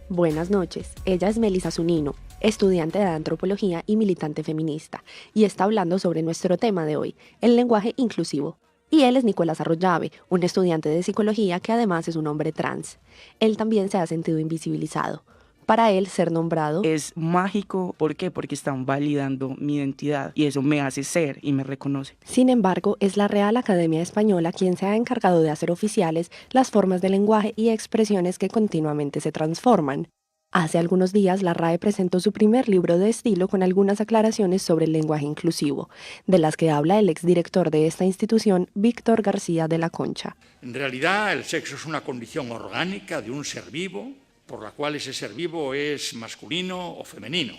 Buenas noches, ella es Melissa Zunino, estudiante de antropología y militante feminista, y está hablando sobre nuestro tema de hoy, el lenguaje inclusivo. Y él es Nicolás Arroyave, un estudiante de psicología que además es un hombre trans. Él también se ha sentido invisibilizado. Para él, ser nombrado es mágico. ¿Por qué? Porque están validando mi identidad y eso me hace ser y me reconoce. Sin embargo, es la Real Academia Española quien se ha encargado de hacer oficiales las formas de lenguaje y expresiones que continuamente se transforman. Hace algunos días, la RAE presentó su primer libro de estilo con algunas aclaraciones sobre el lenguaje inclusivo, de las que habla el exdirector de esta institución, Víctor García de la Concha. En realidad, el sexo es una condición orgánica de un ser vivo, por la cual ese ser vivo es masculino o femenino,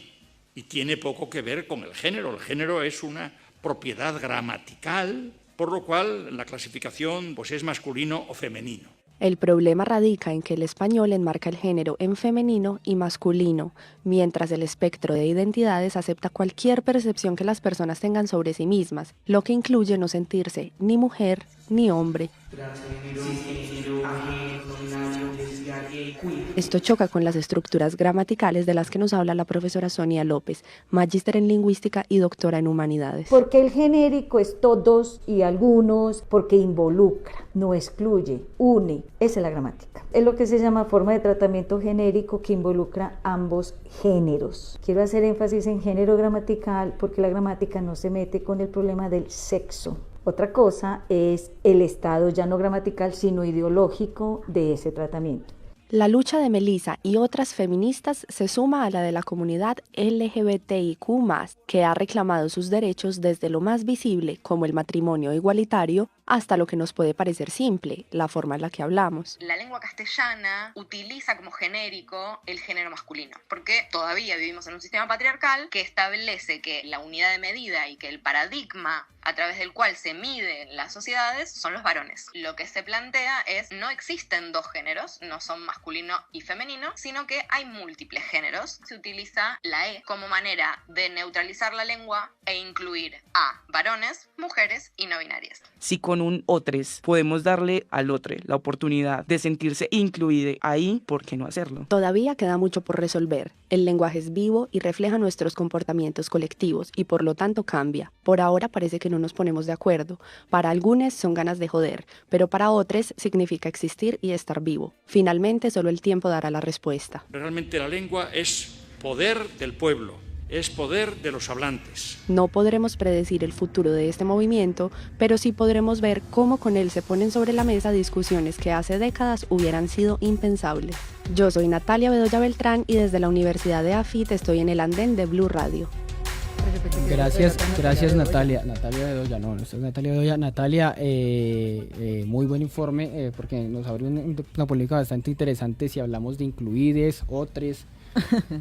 y tiene poco que ver con el género. El género es una propiedad gramatical, por lo cual la clasificación pues, es masculino o femenino. El problema radica en que el español enmarca el género en femenino y masculino, mientras el espectro de identidades acepta cualquier percepción que las personas tengan sobre sí mismas, lo que incluye no sentirse ni mujer ni hombre. Esto choca con las estructuras gramaticales de las que nos habla la profesora Sonia López, magíster en lingüística y doctora en humanidades. Porque el genérico es todos y algunos, porque involucra, no excluye, une. Esa es la gramática. Es lo que se llama forma de tratamiento genérico que involucra ambos géneros. Quiero hacer énfasis en género gramatical porque la gramática no se mete con el problema del sexo. Otra cosa es el estado ya no gramatical sino ideológico de ese tratamiento. La lucha de Melissa y otras feministas se suma a la de la comunidad LGBTIQ+, que ha reclamado sus derechos desde lo más visible, como el matrimonio igualitario, hasta lo que nos puede parecer simple, la forma en la que hablamos. La lengua castellana utiliza como genérico el género masculino, porque todavía vivimos en un sistema patriarcal que establece que la unidad de medida y que el paradigma a través del cual se miden las sociedades son los varones. Lo que se plantea es no existen dos géneros, no son masculino y femenino, sino que hay múltiples géneros. Se utiliza la E como manera de neutralizar la lengua e incluir a varones, mujeres y no binarias. Si con un otres podemos darle al otro la oportunidad de sentirse incluido ahí, ¿por qué no hacerlo? Todavía queda mucho por resolver. El lenguaje es vivo y refleja nuestros comportamientos colectivos y por lo tanto cambia. Por ahora parece que no nos ponemos de acuerdo. Para algunos son ganas de joder, pero para otros significa existir y estar vivo. Finalmente solo el tiempo dará la respuesta. Realmente la lengua es poder del pueblo, es poder de los hablantes. No podremos predecir el futuro de este movimiento, pero sí podremos ver cómo con él se ponen sobre la mesa discusiones que hace décadas hubieran sido impensables. Yo soy Natalia Bedoya Beltrán y desde la Universidad de AFIT estoy en el andén de Blue Radio. Gracias Natalia. Natalia Bedoya, no es Natalia Bedoya. Natalia, muy buen informe porque nos abre una polémica bastante interesante si hablamos de incluides, otros,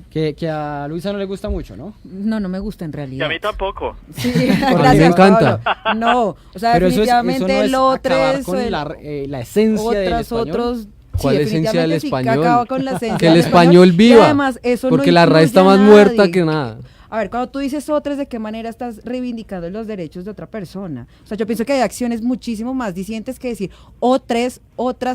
que a Luisa no le gusta mucho, ¿no? No me gusta en Y realidad. a mí tampoco. Sí, A gracias, mí me encanta. Pablo. No, o sea, Pero definitivamente eso no es el acabar otros, con la esencia del español. otros. ¿Cuál Sí, esencia del definitivamente sí, español? acaba con la esencia Que el del español y viva, además, eso porque no la RAE está incluye más a muerta nadie. que nada. A ver, cuando tú dices otros, ¿de qué manera estás reivindicando los derechos de otra persona? O sea, yo pienso que hay acciones muchísimo más dicientes que decir otras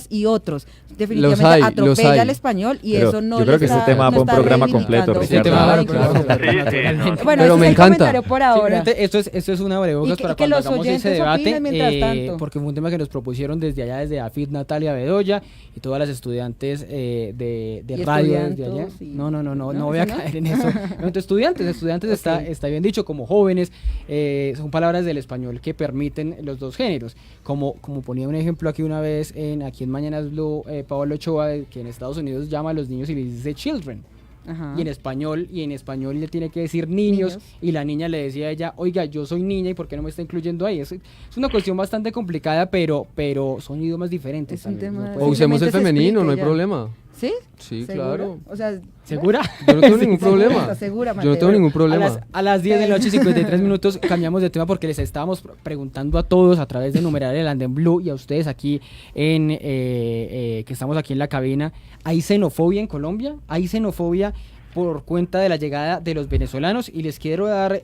y otros. Definitivamente Los hay. atropella al español y Pero eso no yo creo le que está, este tema no fue un está programa reivindicando. completo, Este Ricardo. tema va a Claro. Sí, Bueno, Pero ese me es el encanta. comentario por ahora. Simplemente esto es una abrebocas Y que para que cuando los hagamos ese oyentes debate, opinen mientras tanto. porque fue un tema que nos propusieron desde allá, desde AFIT, Natalia Bedoya y todas las estudiantes de Y radio desde allá. estudiantos, sí. No ¿No? voy a ¿Eso no? caer en eso. No, entonces, estudiantes Ok. está bien dicho, como jóvenes, son palabras del español que permiten los dos géneros. Como ponía un ejemplo aquí una vez, aquí en Mañanas Blue, Pablo Ochoa, que en Estados Unidos llama a los niños y les dice children. Ajá. y en español le tiene que decir niños, y la niña le decía a ella, oiga, yo soy niña y ¿por qué no me está incluyendo ahí? Es una cuestión bastante complicada, pero son idiomas diferentes. Es un también, tema- ¿no? O Puede- usemos el Simplemente se femenino, no hay explica ya. problema. ¿Sí? Sí, ¿Segura? claro. O sea, ¿Segura? Yo no tengo ningún ¿Segura? problema. ¿Estás segura, Yo no Mateo? tengo ningún problema. A las 10 de la noche y 53 minutos cambiamos de tema porque les estábamos preguntando a todos a través de numeral el Andén Blue y a ustedes aquí que estamos aquí en la cabina. ¿Hay xenofobia en Colombia? ¿Hay xenofobia por cuenta de la llegada de los venezolanos? Y les quiero dar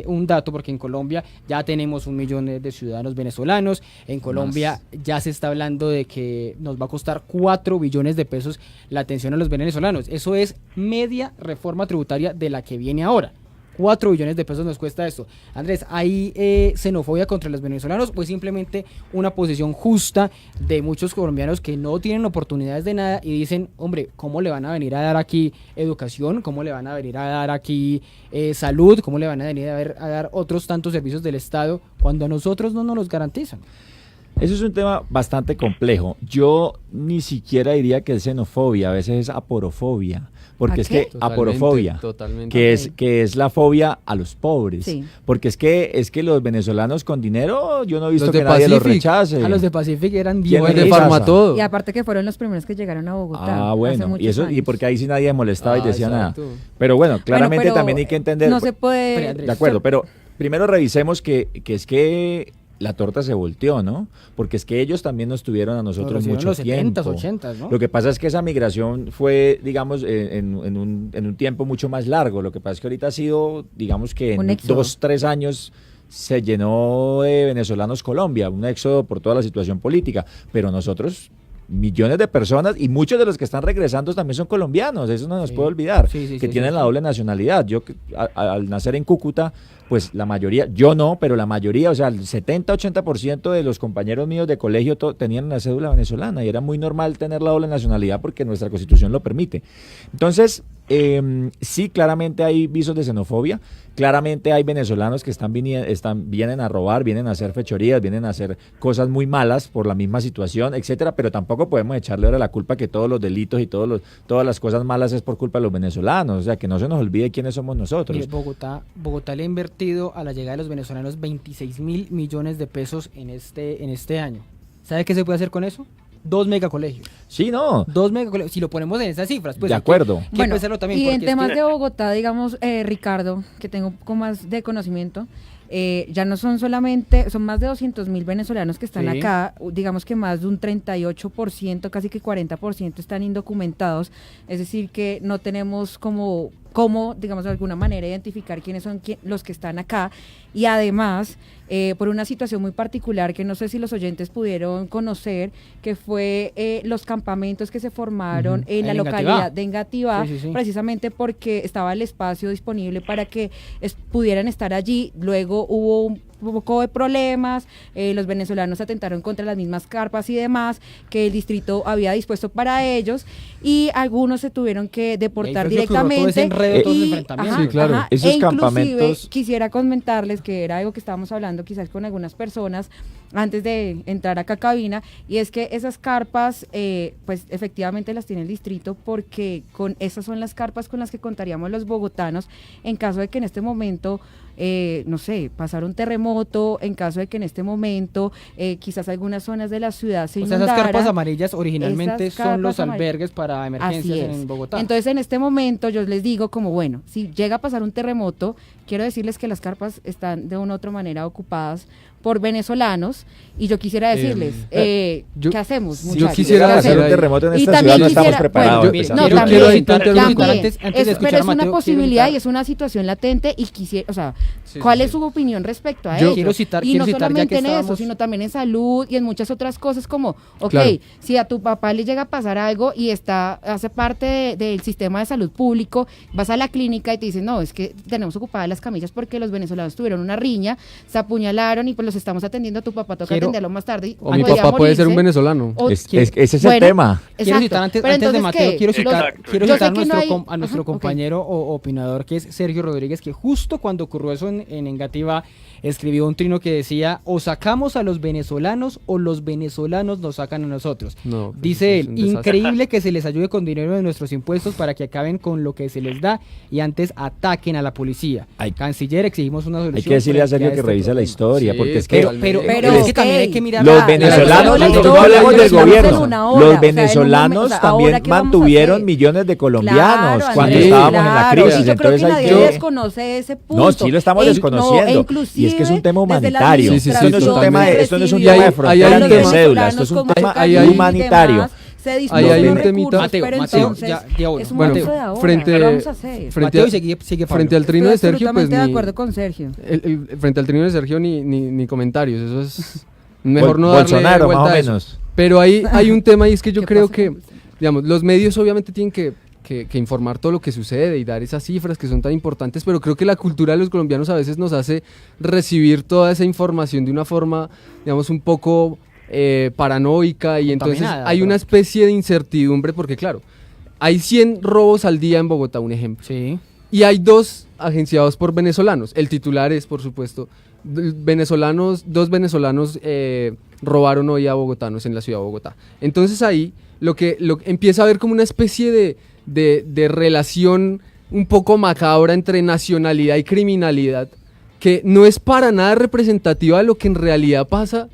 un dato porque en Colombia ya tenemos 1 millón de ciudadanos venezolanos. En Colombia ya se está hablando de que nos va a costar 4 billones de pesos la atención a los venezolanos. Eso es media reforma tributaria de la que viene ahora. 4 billones de pesos nos cuesta esto. Andrés, ¿hay xenofobia contra los venezolanos o es simplemente una posición justa de muchos colombianos que no tienen oportunidades de nada y dicen, hombre, ¿cómo le van a venir a dar aquí educación? ¿Cómo le van a venir a dar aquí salud? ¿Cómo le van a venir a dar otros tantos servicios del Estado cuando a nosotros no nos los garantizan? Eso es un tema bastante complejo. Yo ni siquiera diría que es xenofobia, a veces es aporofobia. Porque es que aporofobia, totalmente. que es la fobia a los pobres. Sí. Porque es que los venezolanos con dinero, yo no he visto Los de que nadie los Pacific. rechace. A los de Pacific eran ¿Quién bien. les de rechaza? Farmatodo. Y aparte que fueron los primeros que llegaron a Bogotá. Ah, hace bueno, muchos y años. porque ahí sí nadie molestaba y decía exacto. nada. Pero bueno, claramente pero también hay que entender. No se puede... De acuerdo, pero primero revisemos que es que la torta se volteó, ¿no? Porque es que ellos también nos tuvieron a nosotros mucho los 70s, tiempo. 80s, ¿no? Lo que pasa es que esa migración fue, digamos, en un tiempo mucho más largo. Lo que pasa es que ahorita ha sido, digamos que Un en éxodo. 2-3 años se llenó de venezolanos Colombia, un éxodo por toda la situación política. Pero nosotros, millones de personas, y muchos de los que están regresando también son colombianos, eso no nos puede olvidar, que tienen la doble nacionalidad. Yo al nacer en Cúcuta, pues la mayoría, yo no, pero la mayoría, o sea, el 70-80% de los compañeros míos de colegio tenían la cédula venezolana y era muy normal tener la doble nacionalidad porque nuestra constitución lo permite. Entonces, sí, claramente hay visos de xenofobia, claramente hay venezolanos que vienen a robar, vienen a hacer fechorías, vienen a hacer cosas muy malas por la misma situación, etcétera, pero tampoco podemos echarle ahora la culpa que todos los delitos y todas las cosas malas es por culpa de los venezolanos, o sea, que no se nos olvide quiénes somos nosotros. Mire, Bogotá le ha invertido a la llegada de los venezolanos 26.000 millones de pesos en este año. ¿Sabe qué se puede hacer con eso? 2 megacolegios. Sí, no. 2 megacolegios. Si lo ponemos en esas cifras, pues de hay acuerdo. que Bueno, pensarlo también. y en porque es temas que- de Bogotá, digamos, Ricardo, que tengo un poco más de conocimiento, ya no son solamente, son más de 200.000 venezolanos que están Sí. acá, digamos que más de un 38%, casi que 40% están indocumentados, es decir, que no tenemos cómo, digamos, de alguna manera identificar quiénes son los que están acá, y además, por una situación muy particular que no sé si los oyentes pudieron conocer, que fue los campamentos que se formaron en la En Engativá. localidad de Engativá, Sí. precisamente porque estaba el espacio disponible para que pudieran estar allí. Luego hubo un poco de problemas, los venezolanos atentaron contra las mismas carpas y demás que el distrito había dispuesto para ellos, y algunos se tuvieron que deportar Y ahí fue que surgió todo ese directamente. enredo, todo ese Y- enfrentamiento. Sí, claro. Esos e inclusive campamentos- quisiera comentarles que era algo que estábamos hablando quizás con algunas personas antes de entrar acá a cabina, y es que esas carpas pues efectivamente las tiene el distrito, porque esas son las carpas con las que contaríamos los bogotanos en caso de que en este momento no sé, pasara un terremoto, en caso de que en este momento quizás algunas zonas de la ciudad se O sea, inundaran. esas carpas amarillas originalmente Esas son los carpas amarillas. albergues para emergencias Así es. en Bogotá. Entonces, en este momento yo les digo como, bueno, si llega a pasar un terremoto, quiero decirles que las carpas están de una u otra manera ocupadas por venezolanos, y yo quisiera decirles, ¿qué hacemos, yo muchachos? quisiera ¿Qué hacer hacemos? un terremoto en Y esta también ciudad, no estamos quisiera- preparados. bueno, empezando. no, Quiero también, interrumpir también. antes de escuchar Pero a es una Mateo, quiero posibilidad citar- y es una situación latente, y quisiera, o sea, Sí, ¿cuál sí, es sí. su opinión respecto a Yo ello? quiero citar- y quiero no citar, ya solamente que en eso, estábamos- sino también en salud y en muchas otras cosas, como, ok, Claro. si a tu papá le llega a pasar algo y hace parte del sistema de salud público, vas a la clínica y te dicen, no, es que tenemos ocupadas las camillas porque los venezolanos tuvieron una riña, se apuñalaron y pues los estamos atendiendo, a tu papá toca Quiero- atenderlo más tarde. y O mi podría papá puede ser un morirse. venezolano. O- Ese es el Bueno, tema. Quiero exacto. citar antes, Pero antes de entonces, Mateo, ¿qué? quiero citar Exacto. a Yo sé nuestro, que no hay- a nuestro Ajá, ok. compañero opinador, que es Sergio Rodríguez, que justo cuando ocurrió eso en Engativá, escribió un trino que decía: o sacamos a los venezolanos o los venezolanos nos sacan a nosotros. No, pues Dice es él, un desastre. increíble que se les ayude con dinero de nuestros impuestos para que acaben con lo que se les da y antes ataquen a la policía. Canciller, exigimos una solución. Hay que decirle a Sergio que este revise la problema. historia, Sí, porque es que Pero es es que también hay que mirar los la venezolanos, la no historia, hablemos del estamos en gobierno, una hora, o los sea, en un venezolanos momento, o sea, también ¿ahora qué vamos a mantuvieron hacer? millones de colombianos Claro, cuando Andrés, estábamos en la claro, crisis. y yo creo que Entonces hay nadie que... desconoce ese punto. No, sí lo estamos desconociendo. Y es que es un tema humanitario. Sí, sí, Esto no es un tema, totalmente. esto no es un Y hay- tema de ahí frontera hay ni un de tema. cédula, esto es un tema humanitario. Ahí hay un temita. Mateo, pero Mateo, entonces, ya bueno. es un Bueno, momento de ahora. frente- ¿Qué vamos a hacer? Mateo y sigue Pablo. frente al trino de Estoy Sergio, pues absolutamente de ni, acuerdo con Sergio. frente al trino de Sergio ni comentarios, eso es mejor no darle Bolsonaro, vuelta más o a eso. menos. Pero hay un tema y es que yo ¿Qué creo pasa que, con digamos, los medios obviamente tienen que informar todo lo que sucede y dar esas cifras que son tan importantes, pero creo que la cultura de los colombianos a veces nos hace recibir toda esa información de una forma, digamos, un poco paranoica, y entonces Contaminada, hay una especie de incertidumbre porque, claro, hay 100 robos al día en Bogotá, un ejemplo. Sí. Y hay 2 agenciados por venezolanos. El titular es, por supuesto, dos venezolanos robaron hoy a bogotanos en la ciudad de Bogotá. Entonces ahí lo que empieza a haber como una especie de relación un poco macabra entre nacionalidad y criminalidad, que no es para nada representativa de lo que en realidad pasa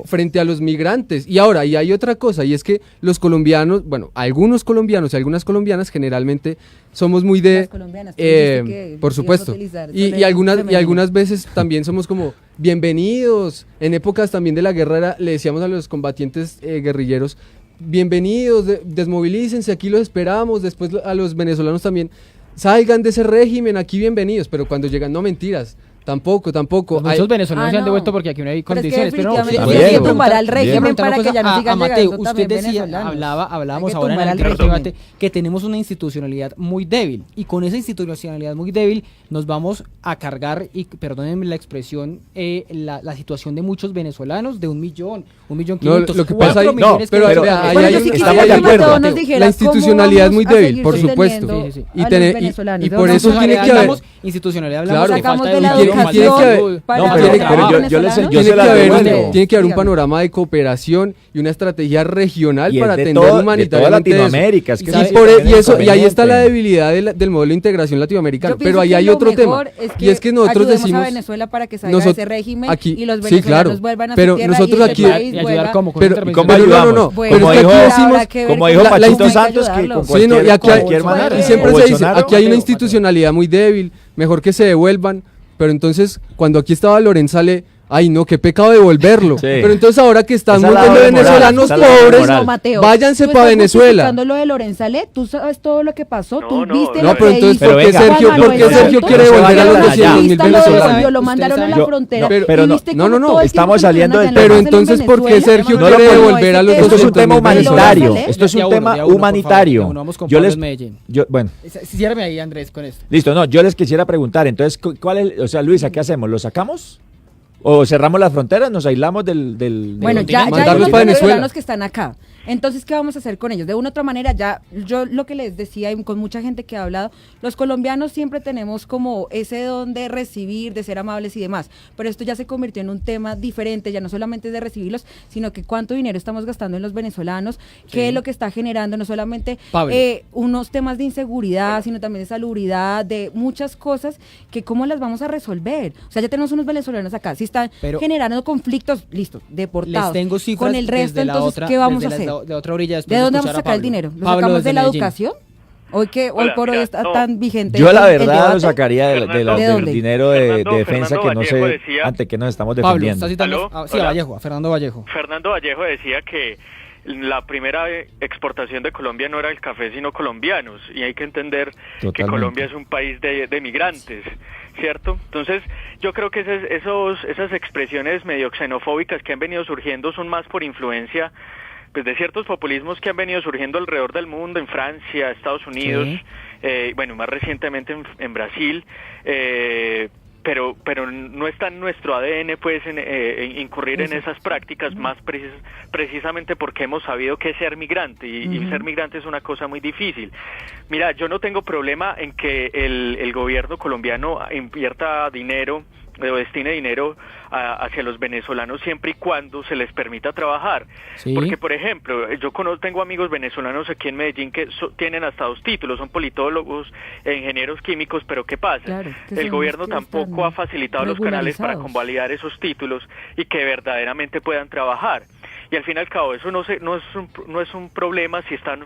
frente a los migrantes. Y ahora, y hay otra cosa, y es que los colombianos, bueno, algunos colombianos y algunas colombianas generalmente somos muy de... Las colombianas, tú dijiste que por ibas a supuesto. utilizar Y femenino. algunas veces también somos como bienvenidos. En épocas también de la guerra le decíamos a los combatientes guerrilleros, bienvenidos, desmovilícense, aquí los esperamos. Después a los venezolanos también, salgan de ese régimen, aquí bienvenidos. Pero cuando llegan, no, mentiras. Tampoco. Muchos venezolanos se han no. devuelto porque aquí no hay Pero es que condiciones. definitivamente sí, tiene que Diego, tumbar al Diego. régimen para que ya no sigan Mateo, llegando usted también decía, venezolanos. hablábamos Hay que ahora en tumbar el al anterior régimen. debate que tenemos una institucionalidad muy débil, y con esa institucionalidad muy débil nos vamos a cargar, y perdónenme la expresión, la situación de muchos venezolanos, de 1.500.000, lo que pasa ahí, 4 millones pero que- vea, ahí Bueno, hay yo un- sí estamos quisiera de que Mateo acuerdo. nos dijera La cómo institucionalidad es vamos muy a débil, seguir por sosteniendo supuesto. Sí, sí, sí. a los Y venezolanos. por ¿De eso dónde tiene que haber... hablamos institucionalidad, hablamos Claro. de falta Sacamos de de la educación, tiene falta que de haber- salud. para No, los pero venezolanos. yo se Tiene la que devuelvo. tiene que haber un Dígame. panorama de cooperación y una estrategia regional Y es para de atender todo- de humanitariamente toda eso. Latinoamérica, es que ¿Sabe? ese Y, también es y ahí está la inconveniente. debilidad del modelo de integración latinoamericano. Yo pienso Pero ahí que hay lo otro tema. mejor Y es que nosotros ayudemos decimos... a Venezuela para que salga de nosotros- ese régimen aquí- y los sí, venezolanos claro, vuelvan a pero su tierra nosotros y el aquí- país y ayudar vuelva- como con Pero, intervención. ¿cómo pero ayudamos? no, Bueno, pero es que Como aquí dijo- decimos... Como dijo la Pachito institución- Santos, que ayudarlo. con Sí, no, cualquier, y aquí hay- cualquier manera. y siempre O se dice, Bolsonaro. aquí hay una Mateo. institucionalidad muy débil, mejor que se devuelvan, pero entonces cuando aquí estaba Loren sale, ay no, qué pecado devolverlo. Sí. Pero entonces ahora que están Esa un es la montón de doble moral, venezolanos esa es la doble pobres, moral. No, Mateo, váyanse tú para estás Venezuela. justificando lo de Lorenzale, tú sabes todo lo que pasó, No, tú no, viste no, lo pero que entonces, hizo ¿por qué Juan Sergio- Manuel por qué Sergio Santos? quiere devolver a los Tú 200.000 viste lo venezolanos? de- Lo mandaron a la Yo- frontera. no, y pero no, viste no, cómo no, todo el estamos tiempo saliendo se del tratan Pero de hacerlo en entonces, ¿por qué Venezuela? Sergio No, quiere no, no, devolver a los Esto es un 200.000 tema humanitario. venezolanos? Esto es un De a uno, tema de a uno, por favor, humanitario. de uno, vamos con Yo Pablo les, Medellín. bueno, Ciérrame ahí, Andrés, con esto. listo, no, yo les quisiera preguntar, entonces, ¿cuál es, o sea, Luisa, qué hacemos? ¿Lo sacamos? ¿O cerramos las fronteras? ¿Nos aislamos del Bueno, del ya hay Mandarlos unos para Venezuela. venezolanos que están acá. Entonces, ¿qué vamos a hacer con ellos? De una u otra manera, ya yo lo que les decía y con mucha gente que ha hablado, los colombianos siempre tenemos como ese don de recibir, de ser amables y demás, pero esto ya se convirtió en un tema diferente, ya no solamente es de recibirlos, sino que cuánto dinero estamos gastando en los venezolanos, qué es lo que está generando, no solamente Pablo. unos temas de inseguridad, sino también de salubridad, de muchas cosas que cómo las vamos a resolver. O sea, ya tenemos unos venezolanos acá, si están Pero- generando conflictos, listo, deportados. Les tengo cifras con el resto, desde la entonces, otra, ¿qué vamos a desde hacer? de otra orilla. después ¿De dónde vamos a escuchar sacar el Pablo. dinero? ¿Lo Pablo sacamos desde de la Medellín. educación? Hoy Hola, por hoy mira, está no. tan vigente. Yo la el verdad debate. lo sacaría ¿De del dónde? dinero de Fernando defensa que no Vallejo sé decía- ante qué nos estamos Pablo, defendiendo. está citando ¿Aló? sí, a Hola. Vallejo, a Fernando Vallejo. Fernando Vallejo decía que la primera exportación de Colombia no era el café, sino colombianos. Y hay que entender que Totalmente. Colombia es un país de migrantes, ¿cierto? Entonces, yo creo que esas expresiones medio xenofóbicas que han venido surgiendo son más por influencia pues de ciertos populismos que han venido surgiendo alrededor del mundo, en Francia, Estados Unidos, Sí. bueno, más recientemente en Brasil, pero no está en nuestro ADN pues en incurrir en esas prácticas más precisamente porque hemos sabido que es ser migrante y ser migrante es una cosa muy difícil. Mira, yo no tengo problema en que el gobierno colombiano invierta dinero destine dinero hacia los venezolanos siempre y cuando se les permita trabajar. Sí. Porque, por ejemplo, yo tengo amigos venezolanos aquí en Medellín que tienen hasta 2 títulos, son politólogos e ingenieros químicos, pero ¿qué pasa? Claro, que El son gobierno los que tampoco están ha facilitado los canales para regularizados. convalidar esos títulos y que verdaderamente puedan trabajar. Y al fin y al cabo eso no es un problema si están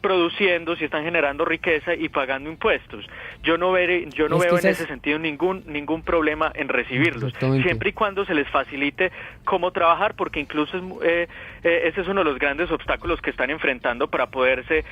produciendo, si están generando riqueza y pagando impuestos. Yo no veo en ese sentido ningún problema en recibirlos, siempre y cuando se les facilite cómo trabajar, porque incluso ese es uno de los grandes obstáculos que están enfrentando para poderse,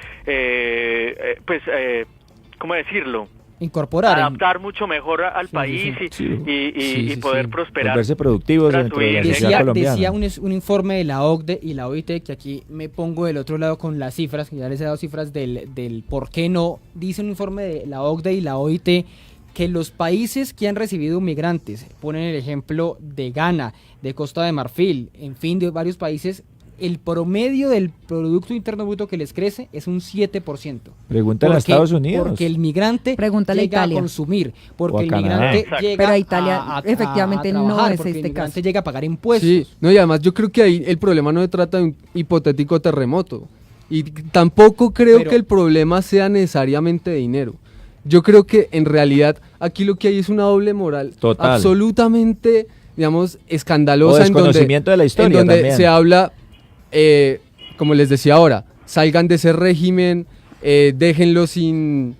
¿cómo decirlo? Incorporar. Adaptar mucho mejor al país y poder prosperar. Volverse productivos dentro de la sociedad colombiana. Decía un informe de la OCDE y la OIT, que aquí me pongo del otro lado con las cifras, que ya les he dado cifras del por qué no. Dice un informe de la OCDE y la OIT que los países que han recibido migrantes, ponen el ejemplo de Ghana, de Costa de Marfil, en fin, de varios países, el promedio del Producto Interno Bruto que les crece es un 7%. Pregúntale a Estados Unidos. Porque el migrante llega Italia. a consumir, porque el Canadá. migrante llega Pero a Italia a efectivamente no trabajar, es porque el este migrante caso. llega a pagar impuestos. Sí, no, y además yo creo que ahí el problema no se trata de un hipotético terremoto. Y tampoco creo que el problema sea necesariamente de dinero. Yo creo que en realidad aquí lo que hay es una doble moral Total. absolutamente, digamos, escandalosa. O desconocimiento de la historia en donde también. se habla, como les decía ahora, salgan de ese régimen, déjenlo sin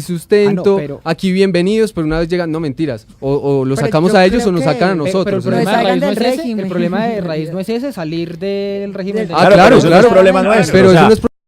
sustento, pero- aquí bienvenidos, pero una vez llegan, no, mentiras, o los Pero sacamos yo a ellos creo o nos que- sacan a Pero el nosotros. problema, No de raíz salgan no es del ese, régimen. el problema de raíz no es ese, salir del régimen. De- del- Claro, pero eso no es claro. problema nuestro. Pero o eso sea, no es